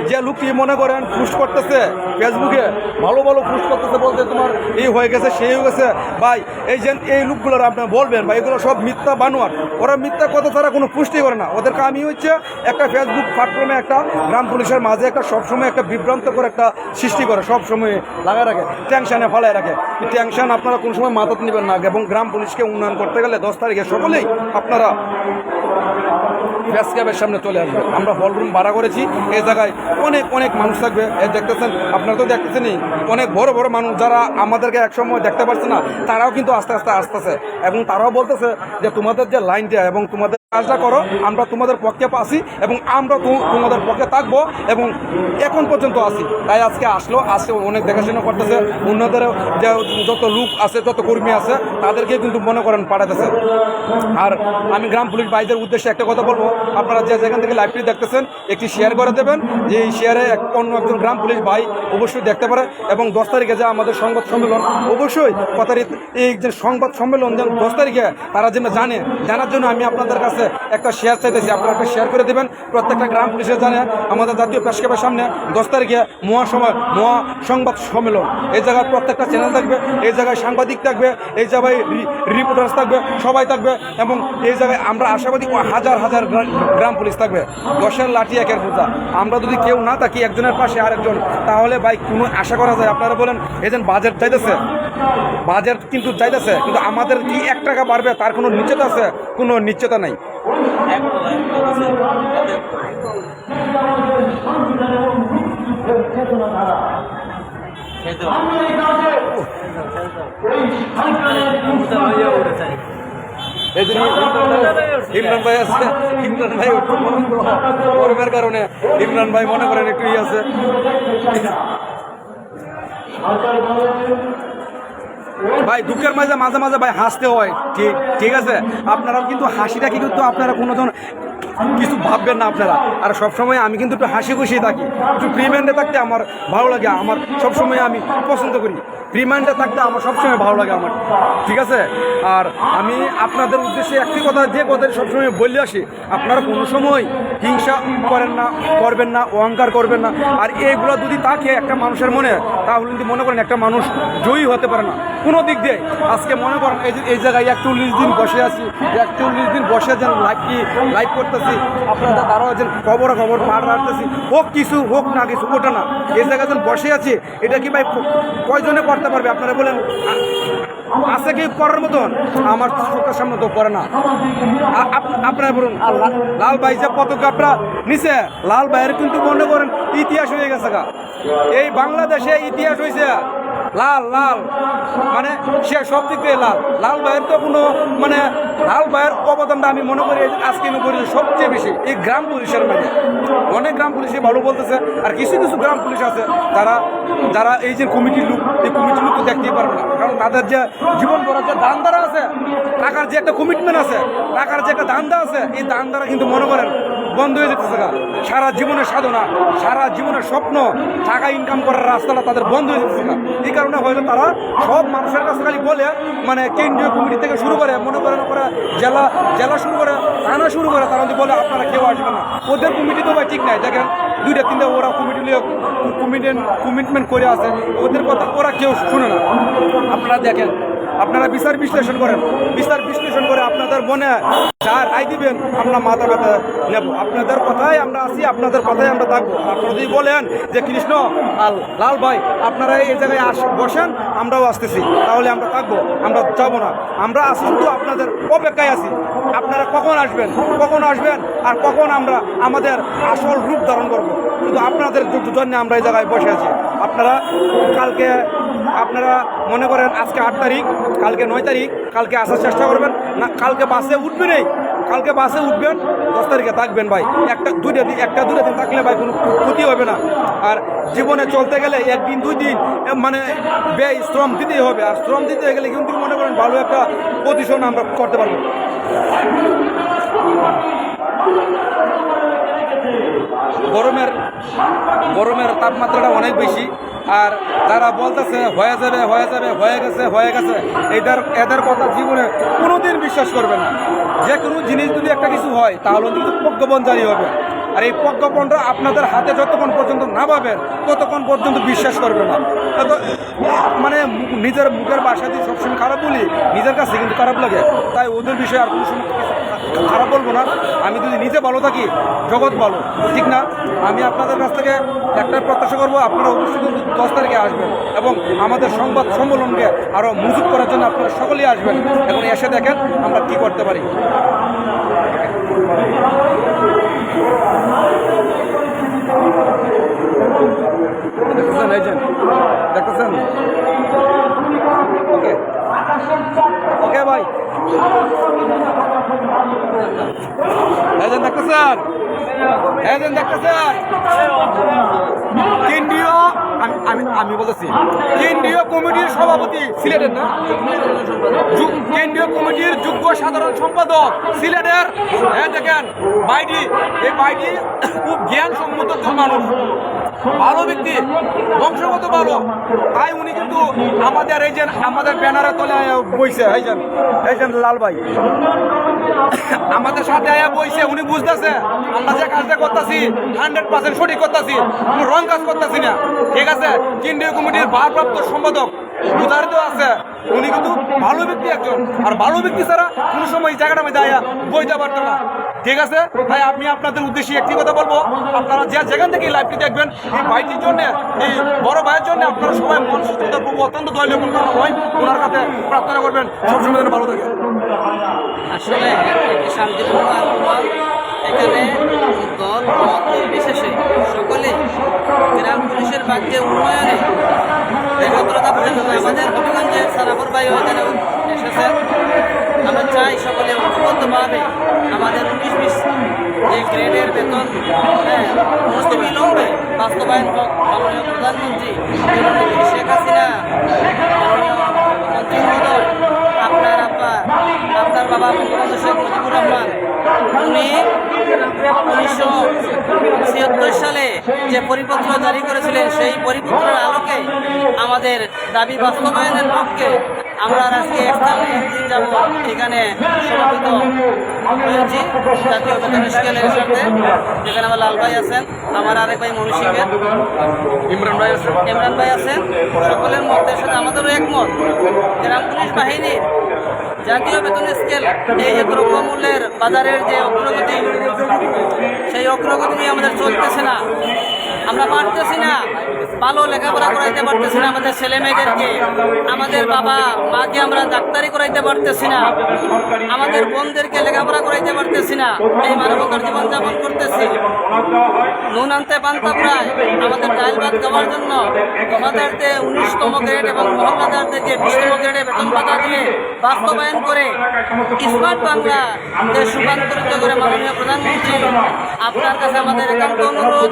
যে লোকটি মনে করেন পোস্ট করতেছে ফেসবুকে, ভালো ভালো পোস্ট করতেছে, বলতে তোমার এই হয়ে গেছে সেই হয়ে গেছে, ভাই এই লোকগুলোর আপনার বলবেন ভাই এগুলো সব মিথ্যা বানোয়ার, ওরা মিথ্যা কথা ছাড়া কোনো পুষ্টি করে না। ওদেরকে আমি হচ্ছে একটা ফেসবুক প্ল্যাটফর্মে একটা গ্রাম পুলিশের মাঝে একটা সবসময় একটা বিভ্রান্ত করে একটা সৃষ্টি করে, সবসময় লাগায় রাখে, টেনশনে ফেলায় রাখে। এই টেনশন আপনারা কোনো সময় মাথাতে নেবেন না। এবং গ্রাম পুলিশকে উন্নয়ন করতে গেলে 10 তারিখে সকলেই আপনারা প্রেসক্যাবের সামনে চলে আসবে। আমরা হলরুম ভাড়া করেছি, এই জায়গায় অনেক মানুষ থাকবে। এই দেখতেছেন, আপনারা তো দেখতেছেনই, অনেক বড় বড় মানুষ যারা আমাদেরকে একসময় দেখতে পাচ্ছে না, তারাও কিন্তু আস্তে আস্তে আসতেছে এবং তারাও বলতেছে যে তোমাদের যে লাইনটা এবং তোমাদের কাজটা করো, আমরা তোমাদের পক্ষে আছি এবং আমরা তোমাদের পক্ষে থাকবো এবং এখন পর্যন্ত আছি। তাই আজকে আসলে অনেক দেখাশোনা করতেছে, অন্যদের যে যত লোক আছে, যত কর্মী আছে তাদেরকে কিন্তু মনে করেন পাঠাতেছে। আর আমি গ্রাম পুলিশ ভাইদের উদ্দেশ্যে একটা কথা বলবো, আপনারা যে যেখান থেকে লাইভটি দেখতেছেন একটি শেয়ার করে দেবেন, যে এই শেয়ারে অন্য একজন গ্রাম পুলিশ ভাই অবশ্যই দেখতে পারে। এবং 10 তারিখে যে আমাদের সংবাদ সম্মেলন, অবশ্যই এই যে সংবাদ সম্মেলন যেন 10 তারিখে তারা যেন জানার জন্য আমি আপনাদের কাছে একটা শেয়ার চাইতেছি, আপনারা একটা শেয়ার করে দেবেন। প্রত্যেকটা গ্রাম পুলিশের জানে আমাদের জাতীয় প্রেসক্যাবের সামনে 10 তারিখে মহা সংবাদ সম্মেলন, এই জায়গায় প্রত্যেকটা চ্যানেল থাকবে, এই জায়গায় সাংবাদিক থাকবে, এই জায়গায় রিপোর্টার্স থাকবে, সবাই থাকবে। এবং এই জায়গায় আমরা আশাবাদী হাজার গ্রাম পুলিশ থাকবে। 10-এর লাঠি 1-এর বোঝা, আমরা যদি কেউ না থাকি একজনের পাশে আরেকজন, তাহলে ভাই কোনো আশা করা যায়? আপনারা বলেন, এই যে বাজেট চাইতেছে, বাজেট কিন্তু চাইতেছে, কিন্তু আমাদের কি 1 টাকা বাড়বে তার কোনো নিশ্চয়তা আছে? কোনো নিশ্চয়তা নাই। এই জন্য ইমরান ভাই আছে, ইমরান ভাই গরমের কারণে ইমরান ভাই মনে করেন একটু আছে। ভাই দুঃখের মাঝে মাঝে মাঝে ভাই হাসতে হয়, ঠিক ঠিক আছে। আপনারাও কিন্তু হাসিটা কি কিন্তু আপনারা কোনোজন কিছু ভাববেন না আপনারা। আর সবসময় আমি কিন্তু একটু হাসি খুশি থাকি, একটু ফ্রি মাইন্ডে থাকতে আমার ভালো লাগে, আমার সবসময় আমি পছন্দ করি ফ্রি মাইন্ডে থাকতে, আমার সবসময় ভালো লাগে আমার, ঠিক আছে। আর আমি আপনাদের উদ্দেশ্যে একটি কথা, যে কথা সবসময় বলে আসি, আপনারা কোনো সময় হিংসা করেন না, করবেন না, অহংকার করবেন না। আর এইগুলো যদি থাকে একটা মানুষের মনে, তাহলে কিন্তু মনে করেন একটা মানুষ জয়ী হতে পারে না কোনো দিক দিয়ে। আজকে মনে করেন এই জায়গায় 41 দিন বসে আছি, 41 দিন বসে যেন লাইভ করতেছি, আপনাদের দ্বারাও যেন খবর পার রাখতেছি, হোক কিছু হোক না কিছু, ওটা না, এই জায়গায় যেন বসে আছি, এটা কি ভাই কয়জনে করতে পারবে? আপনারা বলেন, আছে কি করার মতন? আমার চোখের সামনে তো করে না। আপনারা বলুন, লাল ভাই যে পদক্ষেপটা নিছে, লাল ভাইয়ের কিন্তু মনে করেন ইতিহাস হয়ে গেছে গা, এই বাংলাদেশে ইতিহাস হয়েছে লাল লাল, মানে সে সব দিক দিয়ে লাল। লাল ভাইয়ের তো কোনো মানে লাল ভাইয়ের অবদানটা আমি মনে করি আজকে করি সবচেয়ে বেশি এই গ্রাম পুলিশের মধ্যে। অনেক গ্রাম পুলিশই ভালো বলতেছে, আর কিছু কিছু গ্রাম পুলিশ আছে যারা এই যে কমিটির লোক, এই কমিটির লোক তো দেখতেই পারবে না, কারণ তাদের যে জীবন ভরার যে দান দ্বারা আছে, টাকার যে একটা কমিটমেন্ট আছে, টাকার যে একটা দান্দা আছে, এই দান দ্বারা কিন্তু মনে করেন বন্ধ হয়ে যেতেছে। সারা জীবনের সাধনা, সারা জীবনের স্বপ্ন, টাকা ইনকাম করার রাস্তাটা তাদের বন্ধ হয়ে যেতেছে। এই কারণে হয়তো তারা সব মানুষের কাছে খালি বলে, মানে কেন্দ্রীয় কমিটি থেকে শুরু করে, মনে করেন ওরা জেলা শুরু করে, থানা শুরু করে, তারা যদি বলে আপনারা কেউ আসবে না, ওদের কমিটি তো ভাই ঠিক নাই। দেখেন 2-3টা ওরা কমিটি নিয়ে কমিটমেন্ট করে আছে, ওদের কথা ওরা কেউ শুনে না। আপনারা দেখেন, আপনারা বিচার বিশ্লেষণ করেন, বিচার বিশ্লেষণ করে আপনাদের মনে যার রায় দিবেন, আমরা মাথা ব্যথা নেব। আপনাদের কথাই আমরা আছি, আপনাদের কথাই আমরা থাকবো। আপনারা যদি বলেন যে কৃষ্ণ লাল ভাই আপনারা এই জায়গায় বসেন, আমরাও আসতেছি, তাহলে আমরা থাকবো, আমরা যাবো না। আমরা আসি শুধু আপনাদের অপেক্ষায় আছি, আপনারা কখন আসবেন আর কখন আমরা আমাদের আসল রূপ ধারণ করবো, শুধু আপনাদের জন্য আমরা এই জায়গায় বসে আছি। আপনারা মনে করেন আজকে 8 তারিখ, কালকে 9 তারিখ, কালকে আসার চেষ্টা করবেন না, কালকে বাসে উঠবেনই, কালকে বাসে উঠবেন, 10 তারিখে থাকবেন ভাই। একটা দুটো দিন থাকলে ভাই কোনো ক্ষতি হবে না। আর জীবনে চলতে গেলে 1 দিন 2 দিন মানে শ্রম দিতেই হবে, আর শ্রম দিতে গেলে কিন্তু মনে করেন ভালো একটা পজিশন আমরা করতে পারবো। গরমের তাপমাত্রাটা অনেক বেশি, আর যারা বলতেছে হয়ে গেছে এদের কথা জীবনে কোনোদিন বিশ্বাস করবেন না। যে কোনো জিনিস যদি একটা কিছু হয় তাহলে কিন্তু প্রজ্ঞাপন জারি হবে, আর এই প্রজ্ঞাপনটা আপনাদের হাতে যতক্ষণ পর্যন্ত না পাবেন ততক্ষণ পর্যন্ত বিশ্বাস করবে না। মানে নিজের মুখের ভাষা দিয়ে সবসময় খারাপ বলি, নিজের কাছে কিন্তু খারাপ লাগে, তাই ওদের বিষয়ে আর কোনো সময় খারাপ বলবো না। আমি যদি নিজে ভালো থাকি, জগৎ ভালো, ঠিক না? আমি আপনাদের কাছ থেকে একটা প্রত্যাশা করবো, আপনারা অবশ্যই কিন্তু 10 তারিখে আসবেন এবং আমাদের সংবাদ সম্মেলনকে আরও মজুত করার জন্য আপনারা সকলেই আসবেন। এখন এসে দেখেন আমরা কি করতে পারি। দেখতেছেন ওকে ভাই, দেখতেছেন কেন্দ্রীয় আমি বলতেছি কেন্দ্রীয় কমিটির সভাপতি সিলেটের না, কেন্দ্রীয় কমিটির যুগ্ম সাধারণ সম্পাদক সিলেটের। দেখেন বাইডি, এই বাইডি খুব জ্ঞান সম্মত মানুষ, ভালো ব্যক্তি, বংশগত ভালো, তাই উনি কিন্তু আমাদের ব্যানারে তলে বইছে। এই যে লাল ভাই আমাদের সাথে বইছে, উনি বুঝতেছে আমরা যে কাজটা করতেছি 100% সঠিক করতেছি, কোনো রং কাজ করতেছি না, ঠিক আছে। কেন্দ্রীয় কমিটির ভারপ্রাপ্ত সম্পাদক উদাহরিত আছে, উনি কিন্তু ভালো ব্যক্তি একজন, আর ভালো ব্যক্তি ছাড়া কোনো সময় এই জায়গাটা আমি যাইয়া বইতে পারতো না, ঠিক আছে। তাই আমি আপনাদের উদ্দেশ্যে একটি কথা বলবো, আপনারা যেখান থেকে লাইভটি দেখবেন, এই ভাইটির জন্য, এই বড় ভাইয়ের জন্য আপনারা সবাই মন সুস্থতা অত্যন্ত দলীয় কোনো কারণ নয়, ওনার কাছে প্রার্থনা করবেন সবসময় যেন ভালো থাকে। আসলে একটি শান্তিপূর্ণ আন্দোলন, এখানে দল মত নির্বিশেষে সকলেই গ্রাম পুলিশের ভাগ্যে উন্নয়নে একত্রতা প্রয়োজন। আমাদের হবিগঞ্জের সারাপুর ভাইও এখানে এসেছেন। আমরা চাই সকলে ঐক্যবদ্ধভাবে আমাদের 19-20 যে গ্রেডের বেতন অনতিবিলম্বে বাস্তবায়ন হোক। মাননীয় প্রধানমন্ত্রী শেখ হাসিনা, মাননীয় মন্ত্রী মহোদয়, আপনার আব্বা, আপনার বাবা বঙ্গবন্ধু শেখ মুজিবুর রহমান, উনি 1976 সালে যে পরিপত্র জারি করেছিলেন, সেই পরিপত্রের আলোকে আমাদের দাবি বাস্তবায়নের পক্ষে আমরা আজকে একদিন যাব এখানে সমবেত হয়েছি জাতীয় বেতন স্কেলের সাথে, যেখানে আমার লাল ভাই আছেন, আমার আরেক ভাই মনীষিকের ইমরান ভাই আছেন। সকলের মতের সাথে আমাদেরও একমত, গ্রাম পুলিশ বাহিনীর জাতীয় বেতন স্কেল এই যে দ্রব্যমূল্যের বাজারের যে অগ্রগতি, সেই অগ্রগতি নিয়ে আমাদের চলতেছে না। আমরা পারতেছি না, ভালো লেখাপড়া করাইতে পারতেছি না আমাদের ছেলে মেয়েদেরকে, আমাদের বাবা মাকে আমরা ডাক্তারি করাইতে পারতেছি না, আমাদের বোনদেরকে লেখাপড়া করাইতে পারতেছি না। এই মানবতার জীবনযাপন করতেছি, নুন আনতে পান্তা প্রায় আমাদের ডাইল ভাত খাওয়ার জন্য আমাদেরকে 19তম গ্রেড এবং মহল্লাদারদেরকে 20তম গ্রেডে বেতন ভাতা দিয়ে বাস্তবায়ন করে স্মার্ট বাংলা দেশ রূপান্তরিত করে মাননীয় প্রধানমন্ত্রী, আপনার কাছে আমাদের একান্ত অনুরোধ,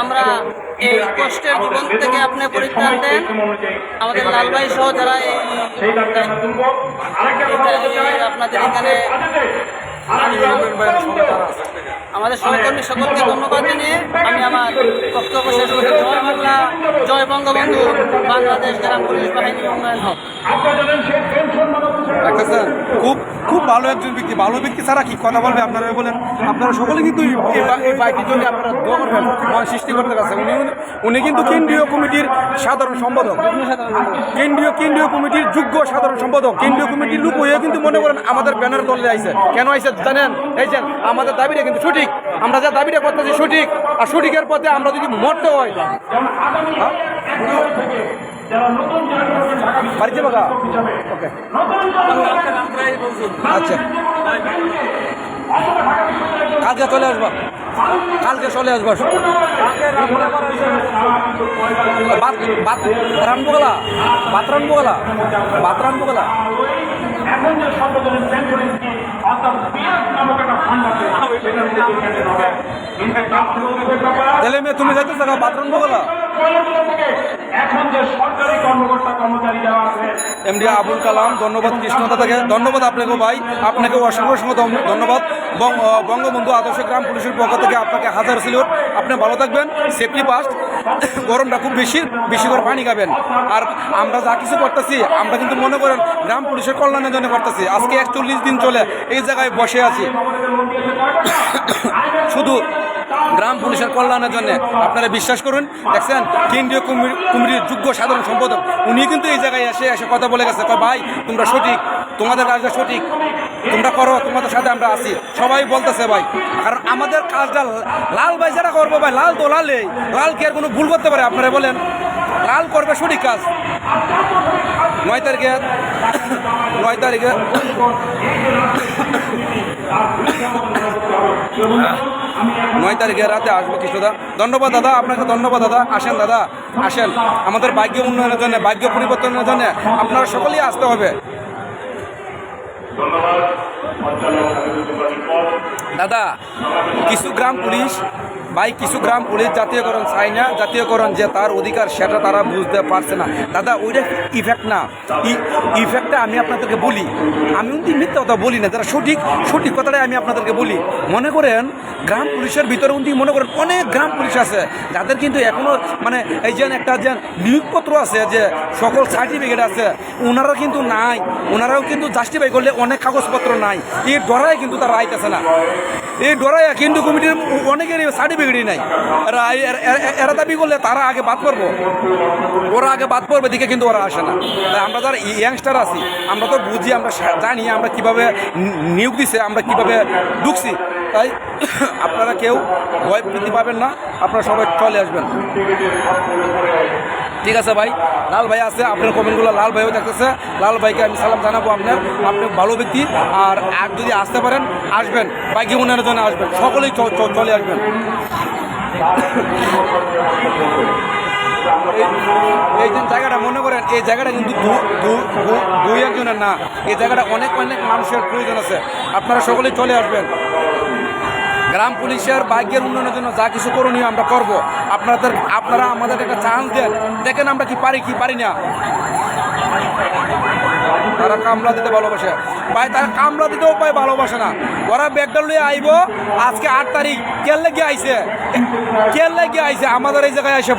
আমরা এই কষ্টের জীবন থেকে আপনি পরিত্রাণ দেন। আমাদের লালভাই সহ যারা আপনাদের এখানে আমাদের সহকর্মী সকলকে ধন্যবাদ জানিয়ে আমি আমার বক্তব্য শেষ করছি। জয় বাংলা, জয় বঙ্গবন্ধু, বাংলাদেশ গ্রাম পুলিশ বাহিনী উন্নয়ন হোক। দেখতেছেন খুব খুব ভালো একজন ব্যক্তি, ভালো ব্যক্তি ছাড়া কি কথা বলবে আপনারা বলেন। আপনারা সকলে কিন্তু এই বাইকটির জন্য আপনারা দোয়া করবেন মহান সৃষ্টিকর্তার কাছে। উনি কিন্তু কেন্দ্রীয় কমিটির সাধারণ সম্পাদক, কেন্দ্রীয় কমিটির যোগ্য সাধারণ সম্পাদক, কেন্দ্রীয় কমিটির লোক হয়ে কিন্তু মনে করেন আমাদের ব্যানার দলে আইছে। কেন আইছে জানেন? এই যে আমাদের দাবিটা কিন্তু সঠিক, আমরা যা দাবিটা করতেছি সঠিক, আর সঠিকের পথে আমরা যদি মরতে হয় বাড়িতে বাগা ওকে আচ্ছা কালকে চলে আসবো, কালকে চলে আসবো। রানবো গেলা এখন যে সংগঠনের সেন্ট্রালিস্ট অর্থাৎ বিরাট নামক একটা ফান্ড আছে, তাহলে মেয়ে তুমি যাইতে থাকা বাথরুম বগলা এখন যে সরকারি কর্মকর্তা কর্মচারী যারা আছে, এমডি আবুল কালাম, ধন্যবাদ কৃষ্ণতা থেকে, ধন্যবাদ আপনাকে ভাই, আপনাকে অসংখ্য ধন্যবাদ। বঙ্গবন্ধু আদর্শ গ্রাম পুলিশের পক্ষ থেকে আপনাকে হাজার সিলিয়ট। আপনি ভালো থাকবেন, সেফটি ফার্স্ট। গরমটা খুব বেশি করে পানি খাবেন। আর আমরা যা কিছু করতেছি আমরা কিন্তু মনে করেন গ্রাম পুলিশের কল্যাণের জন্য করতেছি। আজকে 41 দিন চলে এই জায়গায় বসে আছি শুধু গ্রাম পুলিশের কল্যাণের জন্য। আপনারা বিশ্বাস করুন, দেখছেন কেন্দ্রীয় কমিটির যোগ্য সাধারণ সম্পাদক উনি কিন্তু এই জায়গায় এসে কথা বলে গেছে, ভাই তোমরা সঠিক, তোমাদের কাজটা সঠিক, তোমরা করো, তোমাদের সাথে আমরা আছি। সবাই বলতেছে ভাই, কারণ আমাদের কাজটা লাল ভাই যারা করবো ভাই, লাল তো লালেই, লাল কি আর কোনো ভুল করতে পারে? আপনারা বলেন, লাল করবে সঠিক কাজ। 9 তারিখে রাতে আসবো কৃষ্ণদা। ধন্যবাদ দাদা, আপনাকে ধন্যবাদ দাদা। আসেন দাদা, আসেন। আমাদের ভাগ্য উন্নয়নের জন্য, ভাগ্য পরিবর্তনের জন্য আপনারা সকলেই আসতে হবে। দাদা কিছু গ্রাম পুলিশ ভাই, কিছু গ্রাম পুলিশ জাতীয়করণ চাই না, জাতীয়করণ যে তার অধিকার সেটা তারা বুঝতে পারছে না। দাদা ওইটা ইফেক্ট না, ইফেক্টটা আমি আপনাদেরকে বলি, আমি উনি মিথ্যা কথা বলি না, যারা সঠিক কথাটাই আমি আপনাদেরকে বলি। মনে করেন গ্রাম পুলিশের ভিতরে উনি মনে করেন অনেক গ্রাম পুলিশ আছে যাদের কিন্তু এখনও মানে এই যে একটা যে নিয়োগপত্র আছে, যে সকল সার্টিফিকেট আছে, ওনারা কিন্তু নাই, ওনারাও কিন্তু জাস্টিফাই করলে অনেক কাগজপত্র নাই। এই ডরায় কিন্তু তারা আইতেছে না, এই ডরায় কিন্তু কমিটির অনেকেরই সার্টিফিকেটই নাই। এরা দাবি করলে তারা আগে বাদ করবো, ওরা আগে বাদ করবে দিকে কিন্তু ওরা আসে না। তাই আমরা যারা ইয়াংস্টার আছি আমরা তো বুঝি, আমরা জানি আমরা কিভাবে নিয়োগ দিছে, আমরা কিভাবে ঢুকছি। তাই আপনারা কেউ ভয় বৃদ্ধি পাবেন না, আপনারা সবাই চলে আসবেন। ঠিক আছে ভাই, লাল ভাই আছে, আপনার কমেন্টগুলো লাল ভাইও দেখতেছে, লাল ভাইকে আমি সালাম জানাবো। আপনি ভালো ব্যক্তি, আর যদি আসতে পারেন আসবেন, বাইকে উন্নয়নের জন্য আসবেন, সকলেই চলে আসবেন। এই যে জায়গাটা মনে করেন, এই জায়গাটা কিন্তু দুই একজনের না, এই জায়গাটা অনেক অনেক মানুষের প্রয়োজন আছে, আপনারা সকলেই চলে আসবেন। গ্রাম পুলিশের বাইকের উন্নয়নের জন্য যা কিছু করণীয় আমরা করব, আপনারা আমাদের একটা চান্স দেন, দেখেন আমরা কি পারি না। তারা কামলা দিতে ভালোবাসে ভাই, তারা কামলা দিতেও পায় ভালোবাসে না। ওরা ব্যাগটা লইয়ে আইব, আজকে 8 তারিখ কেলে গিয়ে আইছে আমাদের এই জায়গায় এসে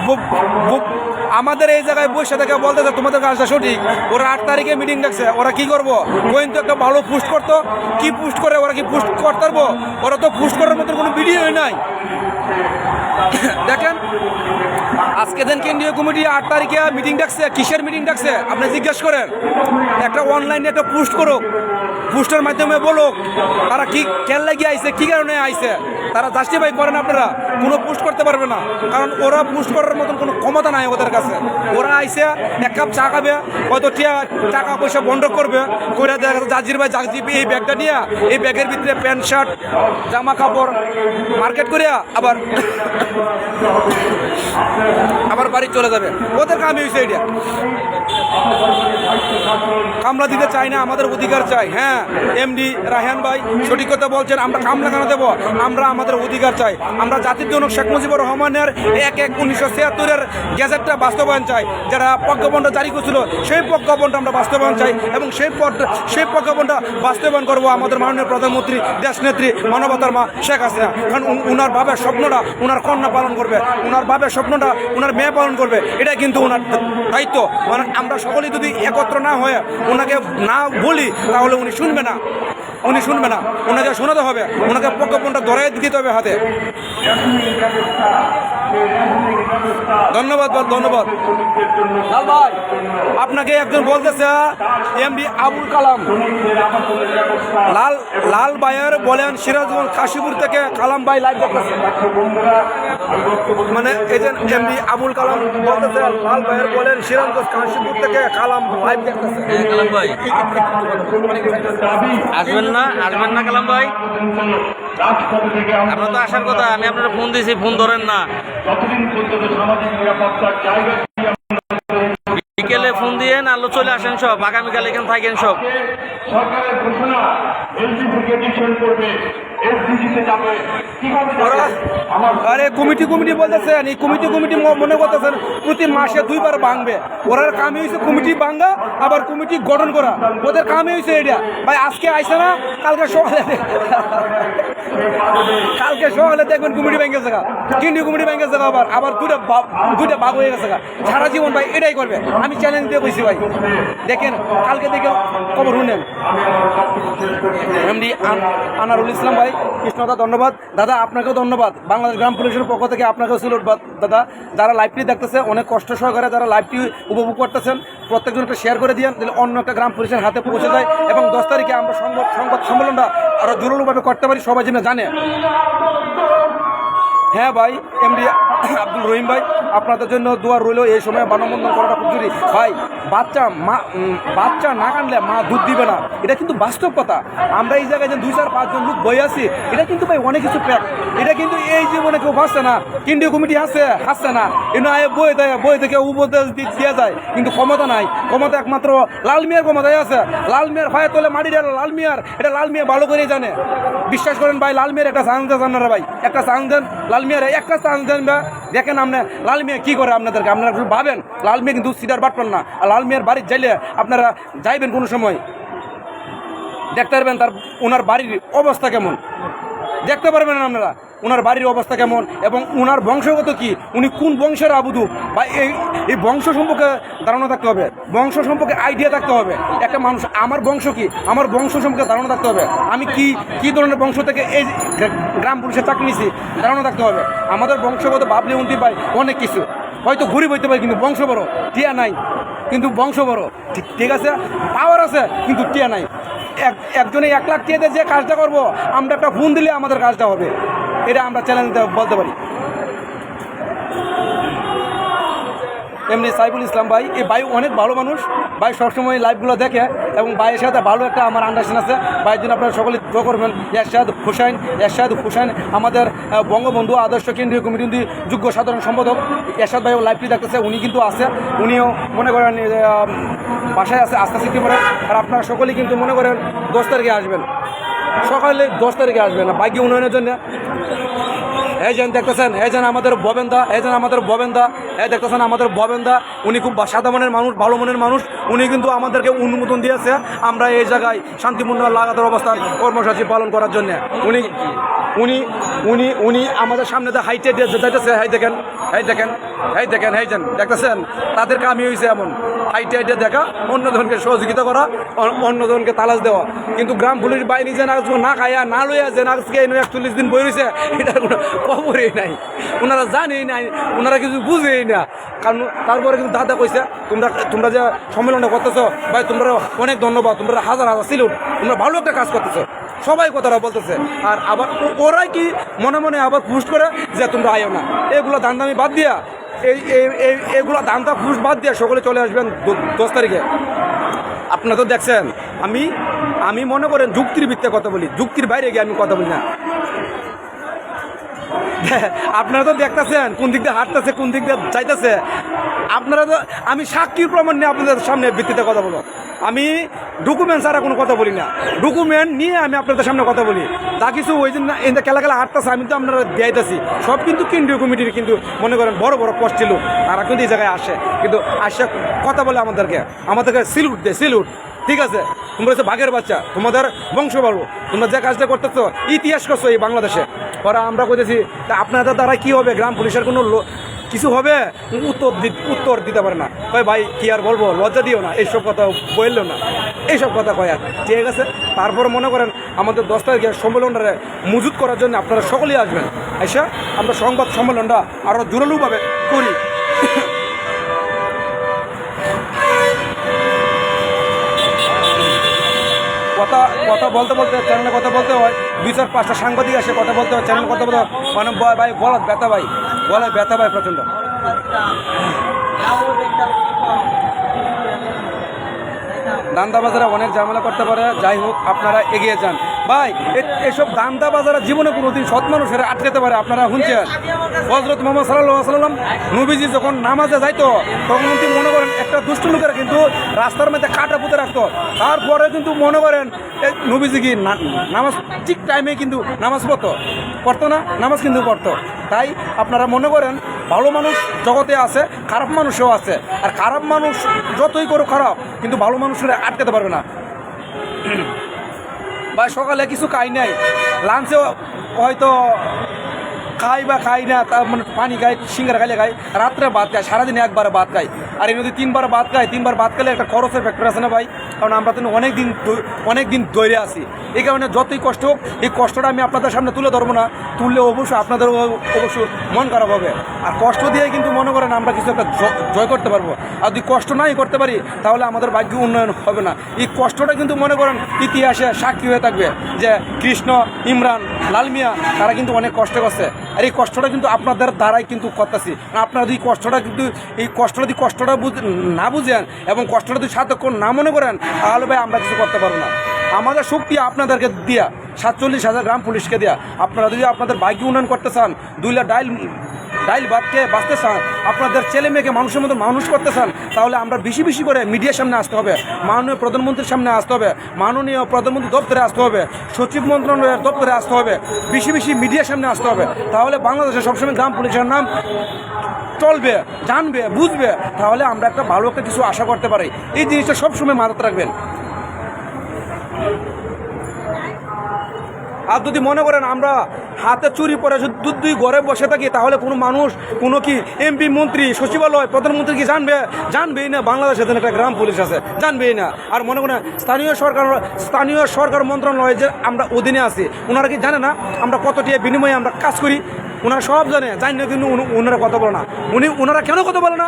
আমাদের এই জায়গায় বসে থেকে বলতেছে তোমাদের কাজটা সঠিক। ওরা 8 তারিখে মিটিং ডাকছে, ওরা কি করবো? কিন্তু একটা ভালো পোস্ট করতো, কি পোস্ট করে? ওরা কি পোস্ট করতে পারবো? ওরা তো পোস্ট করার মতো কোনো ভিডিওই নাই। দেখেন আজকে দিন কেন্দ্রীয় কমিটি 8 তারিখে মিটিং ডাকছে, কিসের মিটিং ডাকছে আপনি জিজ্ঞেস করেন। একটা অনলাইনে একটা পোস্ট করুক, পোস্টের মাধ্যমে বলুক তারা কি কেন লাগিয়ে আইছে, কি কারণে আইছে। তারা জাস্টিফাই করেন, আপনারা কোনো পোস্ট করতে পারবে না, কারণ ওরা পোস্ট করার মতন কোনো ক্ষমতা নাই ওদের কাছে। ওরা আইছে এক কাপ চা খাবে, হয়তো টাকা পয়সা বন্ধ করবে, কইরা দেখা যাচ্ছে জাজির ভাই জাগজিপ এই ব্যাগটা নিয়ে এই ব্যাগের ভিতরে প্যান্ট শার্ট জামা কাপড় মার্কেট করিয়া আবার বাড়ি চলে যাবে। ওদের কামই হয়েছে এটা। কামলা দিতে চাই না, আমাদের অধিকার চাই। হ্যাঁ, এমডি রায়হান ভাই সঠিক কথা বলছেন, আমরা কামলা কেন দেবো? আমরা আমাদের অধিকার চাই। আমরা জাতির জনক শেখ মুজিবুর রহমানের 1/1/1976 গেজেটটা বাস্তবায়ন চাই। যারা প্রজ্ঞাপনটা জারি করছিল সেই প্রজ্ঞাপনটা আমরা বাস্তবায়ন চাই, এবং সেই প্রজ্ঞাপনটা বাস্তবায়ন করবো আমাদের মাননীয় প্রধানমন্ত্রী, দেশনেত্রী, মানবতার মা শেখ হাসিনা। কারণ উনার বাবার স্বপ্নটা উনার কন্যা পালন করবে, উনার বাবার স্বপ্নটা উনার মেয়ে পালন করবে, এটা কিন্তু উনার দায়িত্ব। মানে আমরা সকলেই যদি একত্র না হয়ে ওনাকে না বলি তাহলে উনি শুনবে না, ওনাকে শোনাতে হবে, ওনাকে প্রজ্ঞাপনটা ধরে দিতে হবে হাতে। ধন্যবাদ লাল ভাই। আপনাকে একজন বলতেছে এমডি আবুল কালাম, লাল ভাইয়ের বলেন সিরাজগঞ্জ কাশীপুর থেকে কালাম ভাই লাইভ দেখতেছে। মানে এই যে এমডি আবুল কালাম বলতেছে লাল ভাইয়ের বলেন সিরাজগঞ্জ কাশীপুর থেকে কালাম লাইভ দেখতেছে। কালাম ভাই আসবেন না কালাম ভাই? আপনার তো আসার কথা, আমি আপনার ফোন দিয়েছি, ফোন ধরেন না। বিকেলে ফোন দিয়ে আলো চলে আসেন সব, আগামীকাল এখানে থাকেন সব। সরকারের ঘোষণা এলজি থেকে ডিসিশন করবে, এসডিজিতে যাবে। আরে কমিটি বলতেছেন, এই কমিটি মনে করতেছেন প্রতি মাসে 2 বার ভাঙবে। ওরার কামই হয়েছে কমিটি ভাঙা, আবার কমিটি গঠন করা, ওদের কামই হয়েছে এটা। ভাই আজকে আইসে না, কালকে সকালে দেখবেন কমিটি ভেঙে গেছে, কেন্দ্রীয় কমিটি ভেঙে গেছে, আবার দুইটা ভাগ হয়ে গেছে। সারা জীবন ভাই এটাই করবে, আমি চ্যালেঞ্জ দিয়ে বসি ভাই। দেখেন কালকে দেখে খবর শুনেন। এমডি আনারুল ইসলাম ভাই, কৃষ্ণদা ধন্যবাদ। দাদা আপনাকেও ধন্যবাদ, বাংলাদেশ গ্রাম পুলিশের পক্ষ থেকে আপনাকেও ছিল দাদা। যারা লাইভটি দেখতেছে অনেক কষ্ট সহকারে যারা লাইভটি উপভোগ করতেছেন, প্রত্যেকজনকে শেয়ার করে দিন, তাহলে অন্য একটা গ্রাম পুলিশের হাতে পৌঁছে যায়, এবং 10 তারিখে আমরা সংবাদ সম্মেলনটা আরও জোরালোভাবে করতে পারি, সবাই যেন জানে। হ্যাঁ ভাই, এমডি আব্দুল রহিম ভাই, আপনাদের জন্য দোয়া রইল। এই সময় মানববন্ধন করাটা খুব জরুরি ভাই। বাচ্চা না কানলে মা দুধ দিবে না, এটা কিন্তু বাস্তব কথা। আমরা এই জায়গায় যে 2-4-5 জন লোক বই আছি, এটা কিন্তু ভাই অনেক কিছু প্যাক, এটা কিন্তু এই জীবনে কেউ ভাসছে না। কেন্দ্রীয় কমিটি হাসছে না, এনে বই থেকে উপদেশ দিয়ে যায়, কিন্তু ক্ষমতা নাই। ক্ষমতা একমাত্র লাল মিয়ার ক্ষমতায় আছে। লাল মিয়ার ভাইয়ের তোলে মাটি ডাল লাল মিয়ার, এটা লাল মিয়া ভালো করেই জানে। বিশ্বাস করেন ভাই, লাল মিয়ার একটা চান্স দেন না ভাই, একটা চান্স দেন লাল মিয়ার, একটা চান্স দেন। দেখেন আপনি লাল মিয়া কি করে আপনাদেরকে, আপনারা ভাবেন লাল মিয়া কিন্তু সিটার বাটপান না। আর লাল মিয়ার বাড়ির যাইলে আপনারা যাইবেন কোনো সময়, দেখতে পারবেন ওনার বাড়ির অবস্থা কেমন, দেখতে পারবেন আপনারা ওনার বাড়ির অবস্থা কেমন, এবং ওনার বংশগত কি, উনি কোন বংশের আবুদু, বা এই বংশ সম্পর্কে ধারণা থাকতে হবে, বংশ সম্পর্কে আইডিয়া থাকতে হবে। একটা মানুষ আমার বংশ কি, আমার বংশ সম্পর্কে ধারণা থাকতে হবে। আমি কি ধরনের বংশ থেকে এই গ্রাম পুলিশের চাকরি নিয়েছি ধারণা থাকতে হবে। আমাদের বংশগত ভাবলে উন্নতি পাই অনেক কিছু, হয়তো গরিব হইতে পারে কিন্তু বংশ বড়, টিয়া নাই কিন্তু বংশ বড়। ঠিক আছে, পাওয়ার আছে কিন্তু টিয়া নাই। একজনে 1 লাখ টিয়াতে যে কাজটা করবো, আমরা একটা ফোন দিলে আমাদের কাজটা হবে, এটা আমরা চ্যালেঞ্জ বলতে পারি। এমনি সাইফুল ইসলাম ভাই, এই ভাই অনেক ভালো মানুষ, ভাই সবসময় লাইভগুলো দেখে এবং ভাইয়ের সাথে ভালো একটা আমার আন্ডারস্ট্যান্ড আছে। ভাইয়ের জন্য আপনারা সকলে দোয়া করবেন। এরশাদ হুসাইন আমাদের বঙ্গবন্ধু আদর্শ কেন্দ্রীয় কমিটির যোগ্য সাধারণ সম্পাদক এরশাদ ভাইও লাইভটি দেখতেছে, উনি কিন্তু আছে, উনিও মনে করেন বাসায় আছে, আস্তে আস্তে পরে। আর আপনারা সকলেই কিন্তু মনে করেন 10 তারিখে আসবেন, সকালে 10 তারিখে আসবেন বাইক উন্নয়নের জন্য। এই যেন দেখতেছেন, এই যেন আমাদের ববেন্দা, এই দেখতেছেন আমাদের ববেন্দা, উনি খুব সাদা মনের মানুষ, ভালো মনের মানুষ। উনি কিন্তু আমাদেরকে অনুমোদন দিয়েছে আমরা এই জায়গায় শান্তিপূর্ণ লাগাতার অবস্থান কর্মসূচি পালন করার জন্য। উনি উনি উনি উনি আমাদের সামনে হাইটে যাইতেছে, দেখতেছেন তাদের কামই হয়েছে এমন হাইটে দেখা, অন্যজনকে সহযোগিতা করা, অন্যজনকে তালাশ দেওয়া। কিন্তু গ্রাম পুলিশ বাহিনী যে না খাইয়া না লইয়া যে আজকে 41 দিন বই রয়েছে, এটার কোনো খবরই নাই, ওনারা জানেই নাই, ওনারা কিছু বুঝেই না। কারণ তারপরে কিন্তু দাদা কইছে তোমরা যে সম্মেলনটা করতেছো ভাই, তোমরা অনেক ধন্যবাদ, তোমরা হাজার সিলুট, তোমরা ভালো একটা কাজ করতেছো, সবাই কথাটা বলতেছে। আর আবার ওরাই কি মনে মনে আবার পুশ করে যে তোমরা আইও না, এগুলো দান্দামি বাদ দিয়া, এগুলো দান্দা পুশ বাদ দিয়া সকলে চলে আসবেন 10 তারিখে। আপনারা তো দেখছেন আমি মনে করেন যুক্তির ভিত্তিতে কথা বলি, যুক্তির বাইরে গিয়ে আমি কথা বলি না। আপনারা তো দেখতেছেন কোন দিক দিয়ে হাঁটতেছে, কোন দিক দিয়ে যাইতেছে। আপনারা তো, আমি সাক্ষীর প্রমাণ নিয়ে আপনাদের সামনে ভিত্তিতে কথা বলবো, আমি ডকুমেন্ট ছাড়া কোনো কথা বলি না, ডকুমেন্ট নিয়ে আমি আপনাদের সামনে কথা বলি। তা কিছু ওই জন্য এই খেলা হাঁটতেছে, আমি তো আপনারা দিয়াইতেছি সব, কিন্তু কেন্দ্রীয় কমিটির কিন্তু মনে করেন বড় বড় পোস্ট ছিল, তারা কিন্তু এই জায়গায় আসে, কিন্তু আসে কথা বলে আমাদেরকে সিলুট দেয়, সিলুট। ঠিক আছে, তোমরা হচ্ছে বাঘের বাচ্চা, তোমাদের বংশ বাড়বো, তোমরা যে কাজটা করতেছো, ইতিহাস করছো এই বাংলাদেশে। ওরা আমরা কইতেছি তা আপনাদের দ্বারা কি হবে, গ্রাম পুলিশের কোনো কিছু হবে, উত্তর দিতে পারে না। কয় ভাই কি আর বলবো, লজ্জা দিও না, এইসব কথা বললো না, এইসব কথা কয়। আর ঠিক আছে, তারপর মনে করেন আমাদের 10 তারিখে সম্মেলনটা মজুত করার জন্য আপনারা সকলেই আসবেন, এসে আমরা সংবাদ সম্মেলনটা আরও জোরালোভাবে করি। কথা বলতে চ্যানেলে কথা বলতে হয়, 2-4-5টা সাংবাদিক আসে কথা বলতে হয়, চ্যানেলে কথা বলতে হয়, মানে ভাই গলায় ব্যথা ভাই প্রচণ্ড। দান্দাবাজারে অনেক ঝামেলা করতে পারে, যাই হোক আপনারা এগিয়ে যান ভাই। এসব দান্দাবাজারে জীবনে কোনোদিন সৎ মানুষের আটকাতে পারে? আপনারা শুনছেন হযরত মুহাম্মদ সাল্লাল্লাহু আলাইহি ওয়াসাল্লাম নবীজি যখন নামাজে যাইতো, তখন কিন্তু মনে করেন একটা দুষ্ট লোকেরা কিন্তু রাস্তার মধ্যে কাটা পুঁতে রাখতো, তারপরে কিন্তু মনে করেন নবীজি কি নামাজ ঠিক টাইমে কিন্তু নামাজ পড়তো না, নামাজ কিন্তু পড়তো। তাই আপনারা মনে করেন ভালো মানুষ জগতে আছে, খারাপ মানুষও আছে, আর খারাপ মানুষ যতই করো খারাপ, কিন্তু ভালো মানুষের আটকাতে পারবে না। বা সকালে কিছু খাই নাই, লাঞ্চেও হয়তো খাই না, তার মানে পানি খাই, সিঙ্গারা খাইলে খাই, রাত্রে ভাত খাই, সারাদিনে একবার ভাত খাই। আর এই যদি 3বার ভাত খাই, 3বার ভাত খেলে একটা খরচের ফ্যাক্টর আছে না ভাই? কারণ আমরা তো অনেক দিন ধরে আছি, এই কারণে যতই কষ্ট হোক, এই কষ্টটা আমি আপনাদের সামনে তুলে ধরবো না, তুললে অবশ্যই আপনাদের অবশ্যই মন খারাপ হবে। আর কষ্ট দিয়ে কিন্তু মনে করেন আমরা কিছু একটা জয় করতে পারবো। আর যদি কষ্ট নাই করতে পারি, তাহলে আমাদের ভাগ্য উন্নয়ন হবে না। এই কষ্টটা কিন্তু মনে করেন ইতিহাসে সাক্ষী হয়ে থাকবে যে কৃষ্ণ, ইমরান, লাল মিয়া তারা কিন্তু অনেক কষ্ট করছে, আর এই কষ্টটা কিন্তু আপনাদের দ্বারাই কিন্তু করতেছি। আপনারা যদি কষ্টটা না বুঝেন এবং কষ্টটা যদি সার্থক না মনে করেন, তাহলে ভাই আমরা কিছু করতে পারবো না। আমাদের শক্তি আপনাদেরকে দিয়া, 47,000 গ্রাম পুলিশকে দেয়া। আপনারা যদি আপনাদের ভাগ্য উন্নয়ন করতে চান, 2 লাখ ডাইল ভাতকে বাঁচতে চান, আপনাদের ছেলে মেয়েকে মানুষের মতো মানুষ করতে চান, তাহলে আমরা বেশি করে মিডিয়ার সামনে আসতে হবে, মাননীয় প্রধানমন্ত্রীর সামনে আসতে হবে, মাননীয় প্রধানমন্ত্রী দপ্তরে আসতে হবে, সচিব মন্ত্রণালয়ের দপ্তরে আসতে হবে, বেশি মিডিয়ার সামনে আসতে হবে। তাহলে বাংলাদেশে সবসময় গ্রাম পুলিশের নাম চলবে, জানবে, বুঝবে, তাহলে আমরা একটা ভালো একটা কিছু আশা করতে পারি। এই জিনিসটা সবসময় মাথায় রাখবেন। আর যদি মনে করেন আমরা হাতে চুরি পরে যদি ঘরে বসে থাকি, তাহলে কোনো মানুষ, কোনো কি এমপি, মন্ত্রী, সচিবালয়, প্রধানমন্ত্রী কি জানবেই না বাংলাদেশে একটা গ্রাম পুলিশ আছে? জানবেই না। আর মনে করেন স্থানীয় সরকার মন্ত্রণালয় যে আমরা অধীনে আছি, ওনারা কি জানে না আমরা কতটি বিনিময়ে আমরা কাজ করি? ওনারা সব জানে না, কিন্তু ওনারা কথা বলে না। ওনারা কেন কথা বলে না?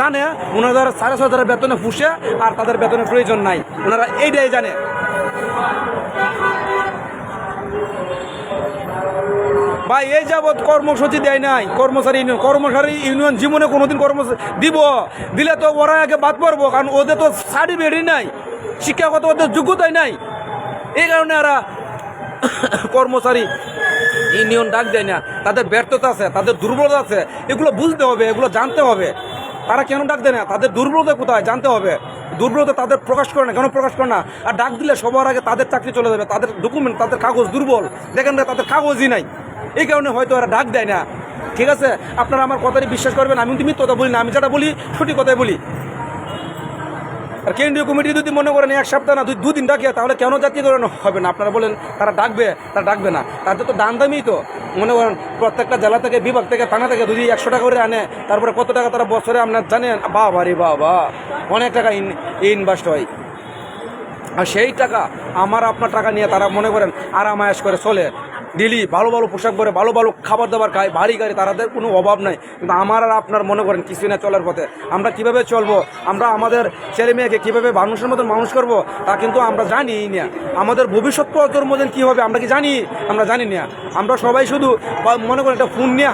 জানে ওনারা 6,500 বেতনে ফুসে, আর তাদের বেতনের প্রয়োজন নাই, ওনারা এইটাই জানে। ভাই এই যাবৎ কর্মসূচি দেয় নাই কর্মচারী ইউনিয়ন জীবনে কোনোদিন দিলে তো ওরা আগে বাদ পড়বো, কারণ ওদের তো সার্টিফিকেটই নাই, শিক্ষাগত ওদের যোগ্যতাই নাই। এই কারণে এরা কর্মচারী ইউনিয়ন ডাক দেয় না। তাদের ব্যর্থতা আছে, তাদের দুর্বলতা আছে, এগুলো বুঝতে হবে, এগুলো জানতে হবে। তারা কেন ডাক দেয় না, তাদের দুর্বলতা কোথায় জানতে হবে। দুর্বলতা তাদের প্রকাশ করে না, কেন প্রকাশ করে না? আর ডাক দিলে সবার আগে তাদের চাকরি চলে যাবে, তাদের ডকুমেন্ট, তাদের কাগজ দুর্বল, দেখেন না তাদের কাগজই নাই। এই কারণে হয়তো এরা ডাক দেয় না। ঠিক আছে, আপনারা আমার কথাটি বিশ্বাস করবেন, আমি কিন্তু মিথ্যা কথা বলি না, আমি যেটা বলি সঠিক কথাই বলি। আর কেন্দ্রীয় কমিটি যদি মনে করেন এক সপ্তাহ না দুদিন ডাকে, তাহলে কেন জাতীয়করণ হবে না? আপনারা বলেন তারা ডাকবে না, তাদের তো দাম দামই তো। মনে করেন প্রত্যেকটা জেলা থেকে, বিভাগ থেকে, থানা থেকে যদি 100 টাকা করে আনে, তারপরে কত টাকা তারা বছরে আপনার জানেন? বাবা রে বাবা, অনেক টাকা ইনভেস্ট হয়। আর সেই টাকা আমার আপনার টাকা নিয়ে তারা মনে করেন আরামায়াস করে চলে, ডেলি ভালো ভালো পোশাক পরে, ভালো ভালো খাবার দাবার খায়, ভারী গাড়ি, তাদের কোনো অভাব নাই। কিন্তু আমার আর আপনার মনে করেন কিছু না চলার পথে। আমরা কিভাবে চলবো, আমরা আমাদের ছেলে মেয়েকে কীভাবে মানুষের মতন মানুষ করবো, তা কিন্তু আমরা জানি না। আমাদের ভবিষ্যৎ প্রজন্ম কী হবে আমরা কি জানি? আমরা জানি না। আমরা সবাই শুধু মনে করেন একটা ফোন নিয়ে,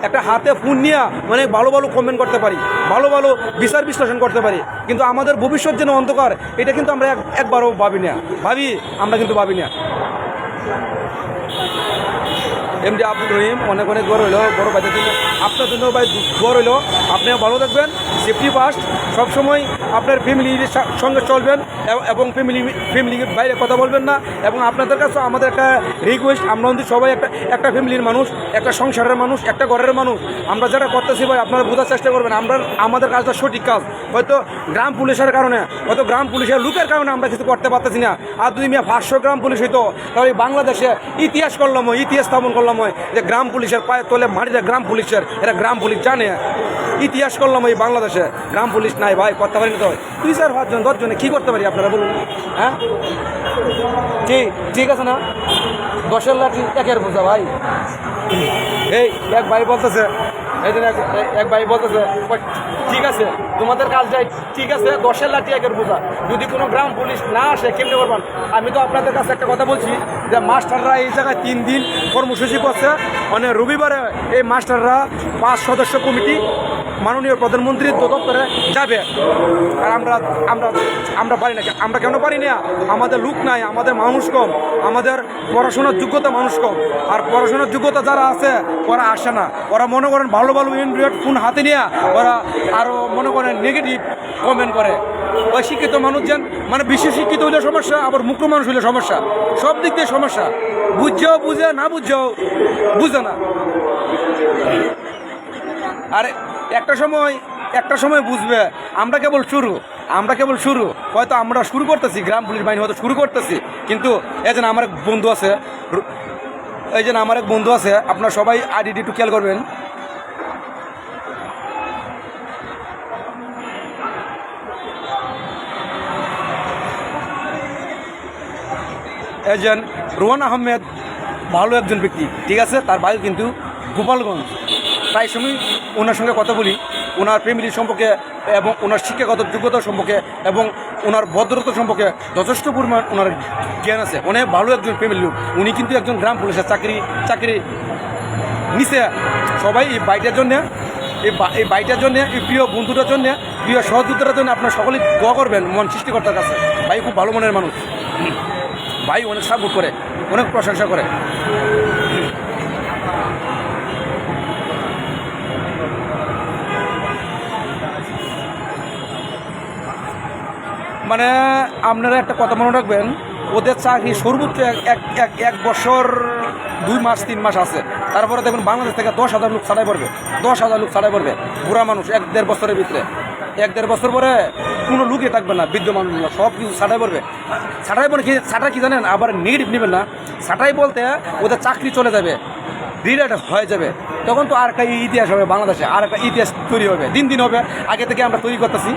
একটা হাতে ফোন নিয়ে মানে ভালো ভালো কমেন্ট করতে পারি, ভালো ভালো বিচার বিশ্লেষণ করতে পারি, কিন্তু আমাদের ভবিষ্যৎ যেন অন্ধকার, এটা কিন্তু আমরা একবারও ভাবি না। আমরা কিন্তু ভাবি না। এমডি আব্দুল রহিম অনেক দোয়া রইল বড় ভাইদের জন্য, আপনার জন্য ভাই দোয়া রইল। আপনিও ভালো থাকবেন, সেফটি ফার্স্ট, সবসময় আপনার ফ্যামিলির সঙ্গে চলবেন এবং ফ্যামিলির বাইরে কথা বলবেন না। এবং আপনাদের কাছে আমাদের একটা রিকোয়েস্ট, আমরা কিন্তু সবাই একটা ফ্যামিলির মানুষ, একটা সংসারের মানুষ, একটা ঘরের মানুষ। আমরা যারা করতেছি ভাই, আপনারা বোঝার চেষ্টা করবেন আমাদের কাজটা সঠিক কাজ। হয়তো গ্রাম পুলিশের কারণে, হয়তো গ্রাম পুলিশের লোকের কারণে আমরা কিছু করতে পারতেছি না। আর যদি 500 গ্রাম পুলিশ হইতো, তাহলে বাংলাদেশে ইতিহাস স্থাপন করলাম যে গ্রাম পুলিশের পায়ে তোলে মাটিতে গ্রাম পুলিশের, এরা গ্রাম পুলিশ জানে। ইতিহাস করলাম এই বাংলাদেশে, গ্রাম পুলিশ নাই ভাই, করতে পারি না। তো 2, 4, 5 জন 10 জনে কী করতে পারি আপনারা বলুন? হ্যাঁ ঠিক আছে না? 10-এর লাঠি 1-এর বোঝা ভাই। এই এক ভাই বলতেছে, এক ভাই বলতেছে ঠিক আছে তোমাদের কাজ যাই, ঠিক আছে 10-এর লাঠি 1-এর বোঝা। যদি কোনো গ্রাম পুলিশ না আসে কেমনি করবেন? আমি তো আপনাদের কাছে একটা কথা বলছি যে মাস্টাররা এই জায়গায় 3 দিন কর্মসূচি করছে। মানে রবিবারে এই মাস্টাররা 5 সদস্য কমিটি মাননীয় প্রধানমন্ত্রীর দপ্তরে যাবে। আর আমরা পারি না। আমরা কেন পারি না? আমাদের লোক নাই, আমাদের মানুষ কম, আমাদের পড়াশোনার যোগ্যতা মানুষ কম। আর পড়াশোনার যোগ্যতা যারা আছে ওরা আসে না। ওরা মনে করেন ভালো ভালো অ্যান্ড্রয়েড ফোন হাতে নিয়ে ওরা আরও মনে করেন নেগেটিভ কমেন্ট করে। ওই শিক্ষিত মানুষ যেন মানে বেশি শিক্ষিত হইলে সমস্যা, আবার মুক্ত মানুষ হইলে সমস্যা, সব দিক দিয়ে সমস্যা। বুঝছেও বুঝে, না বুঝছেও বুঝে না। আর একটা সময় বুঝবে। আমরা কেবল শুরু হয়তো আমরা শুরু করতেছি, গ্রাম পুলিশ বাহিনী হয়তো শুরু করতেছি, কিন্তু এই যেন আমার এক বন্ধু আছে, আপনারা সবাই আইডি একটু খেয়াল করবেন। এজেন্ট রোহান আহমেদ ভালো একজন ব্যক্তি, ঠিক আছে। তার বাড়ি কিন্তু গোপালগঞ্জ। প্রায় সময় ওনার সঙ্গে কথা বলি, ওনার ফ্যামিলির সম্পর্কে এবং ওনার শিক্ষাগত যোগ্যতা সম্পর্কে এবং ওনার ভদ্রতা সম্পর্কে যথেষ্ট পরিমাণ ওনার জ্ঞান আছে। অনেক ভালো একজন ফ্যামিলির লোক। উনি কিন্তু একজন গ্রাম পুলিশের চাকরি নিচে। সবাই এই বাইটার জন্যে, এই প্রিয় বন্ধুটার জন্যে, প্রিয় সহযোগিতার জন্য আপনারা সকলেই দোয়া করবেন মন সৃষ্টিকর্তার কাছে। ভাই খুব ভালো মনের মানুষ, ভাই অনেক সাপোর্ট করে, অনেক প্রশংসা করে। মানে আপনারা একটা কথা মনে রাখবেন, ওদের চাকরি সর্বোচ্চ 1 বছর 2 মাস 3 মাস আছে। তারপরে দেখুন বাংলাদেশ থেকে 10,000 লোক ছাড়াই পড়বে, বুড়া মানুষ 1-1.5 বছরের ভিতরে। 1-1.5 বছর পরে কোনো লোকই থাকবে না, বৃদ্ধ মানুষগুলো সব কিছু ছাড়াই পড়বে। ছাড়া কি জানেন? আবার নেগেটিভ নেবেন না। ছাড়াই বলতে ওদের চাকরি চলে যাবে, রিলেট হয়ে যাবে। তখন তো আর একটা ইতিহাস হবে বাংলাদেশে, আর একটা ইতিহাস তৈরি হবে, দিন হবে। আগে থেকে আমরা তৈরি করতেছি,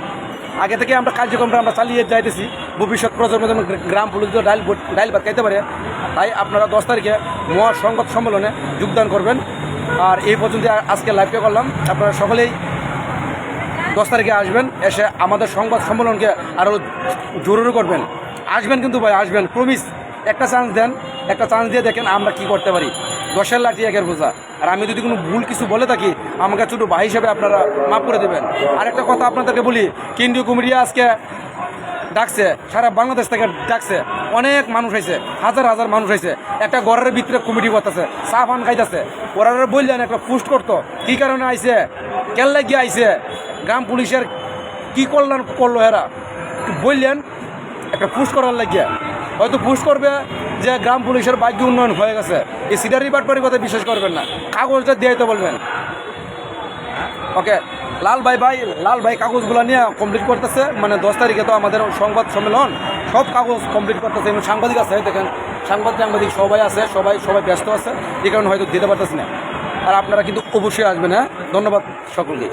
আগে থেকে আমরা কার্যক্রমটা আমরা চালিয়ে যাইতেছি। ভবিষ্যৎ প্রজন্ম যেন গ্রাম পুলিশ ডাইল ভাত খাইতে পারে। তাই আপনারা 10 তারিখে মহাসংবাদ সম্মেলনে যোগদান করবেন। আর এই পর্যন্ত আজকে লাইভটা করলাম। আপনারা সকলেই 10 তারিখে আসবেন, এসে আমাদের সংবাদ সম্মেলনকে আরও জরুরি করবেন। আসবেন কিন্তু ভাই, আসবেন, প্রমিস। একটা চান্স দেন, একটা চান্স দিয়ে দেখেন আমরা কি করতে পারি। 10-এর লাঠি 1-এর বোঝা। আর আমি যদি কোনো ভুল কিছু বলে থাকি আমাকে ছোটো ভাই হিসেবে আপনারা মাফ করে দেবেন। আরেকটা কথা আপনাদেরকে বলি, কেন্দ্রীয় কমিটি আজকে ডাকছে, সারা বাংলাদেশ থেকে ডাকছে, অনেক মানুষ হয়েছে, হাজার হাজার মানুষ হয়েছে, একটা ঘরের ভিতরে কমিটি করতেছে, চা পান খাইতেছে। ওরা বললেন একটা পোস্ট করতো, কী কারণে আইছে, কেল্লা গিয়ে আইছে, গ্রাম পুলিশের কি কল্যাণ করলো এরা, বললেন একটা পোস্ট করার লাগিয়ে। হয়তো পোস্ট করবে যে গ্রাম পুলিশের বাহ্য উন্নয়ন হয়ে গেছে, এই সিডারি বাটপাড়ির কথা বিশ্বাস করবেন না, কাগজটা দিয়ে তো বলবেন। ওকে, লাল ভাই কাগজগুলো নিয়ে কমপ্লিট করতেছে, মানে 10 তারিখে তো আমাদের সংবাদ সম্মেলন, সব কাগজ কমপ্লিট করতেছে। এবং সাংবাদিক আছে, দেখেন সাংবাদিক সবাই আছে, সবাই ব্যস্ত আছে, এই কারণে হয়তো দিতে পারতেছি না। আর আপনারা কিন্তু অবশ্যই আসবেন। হ্যাঁ, ধন্যবাদ সকলকে।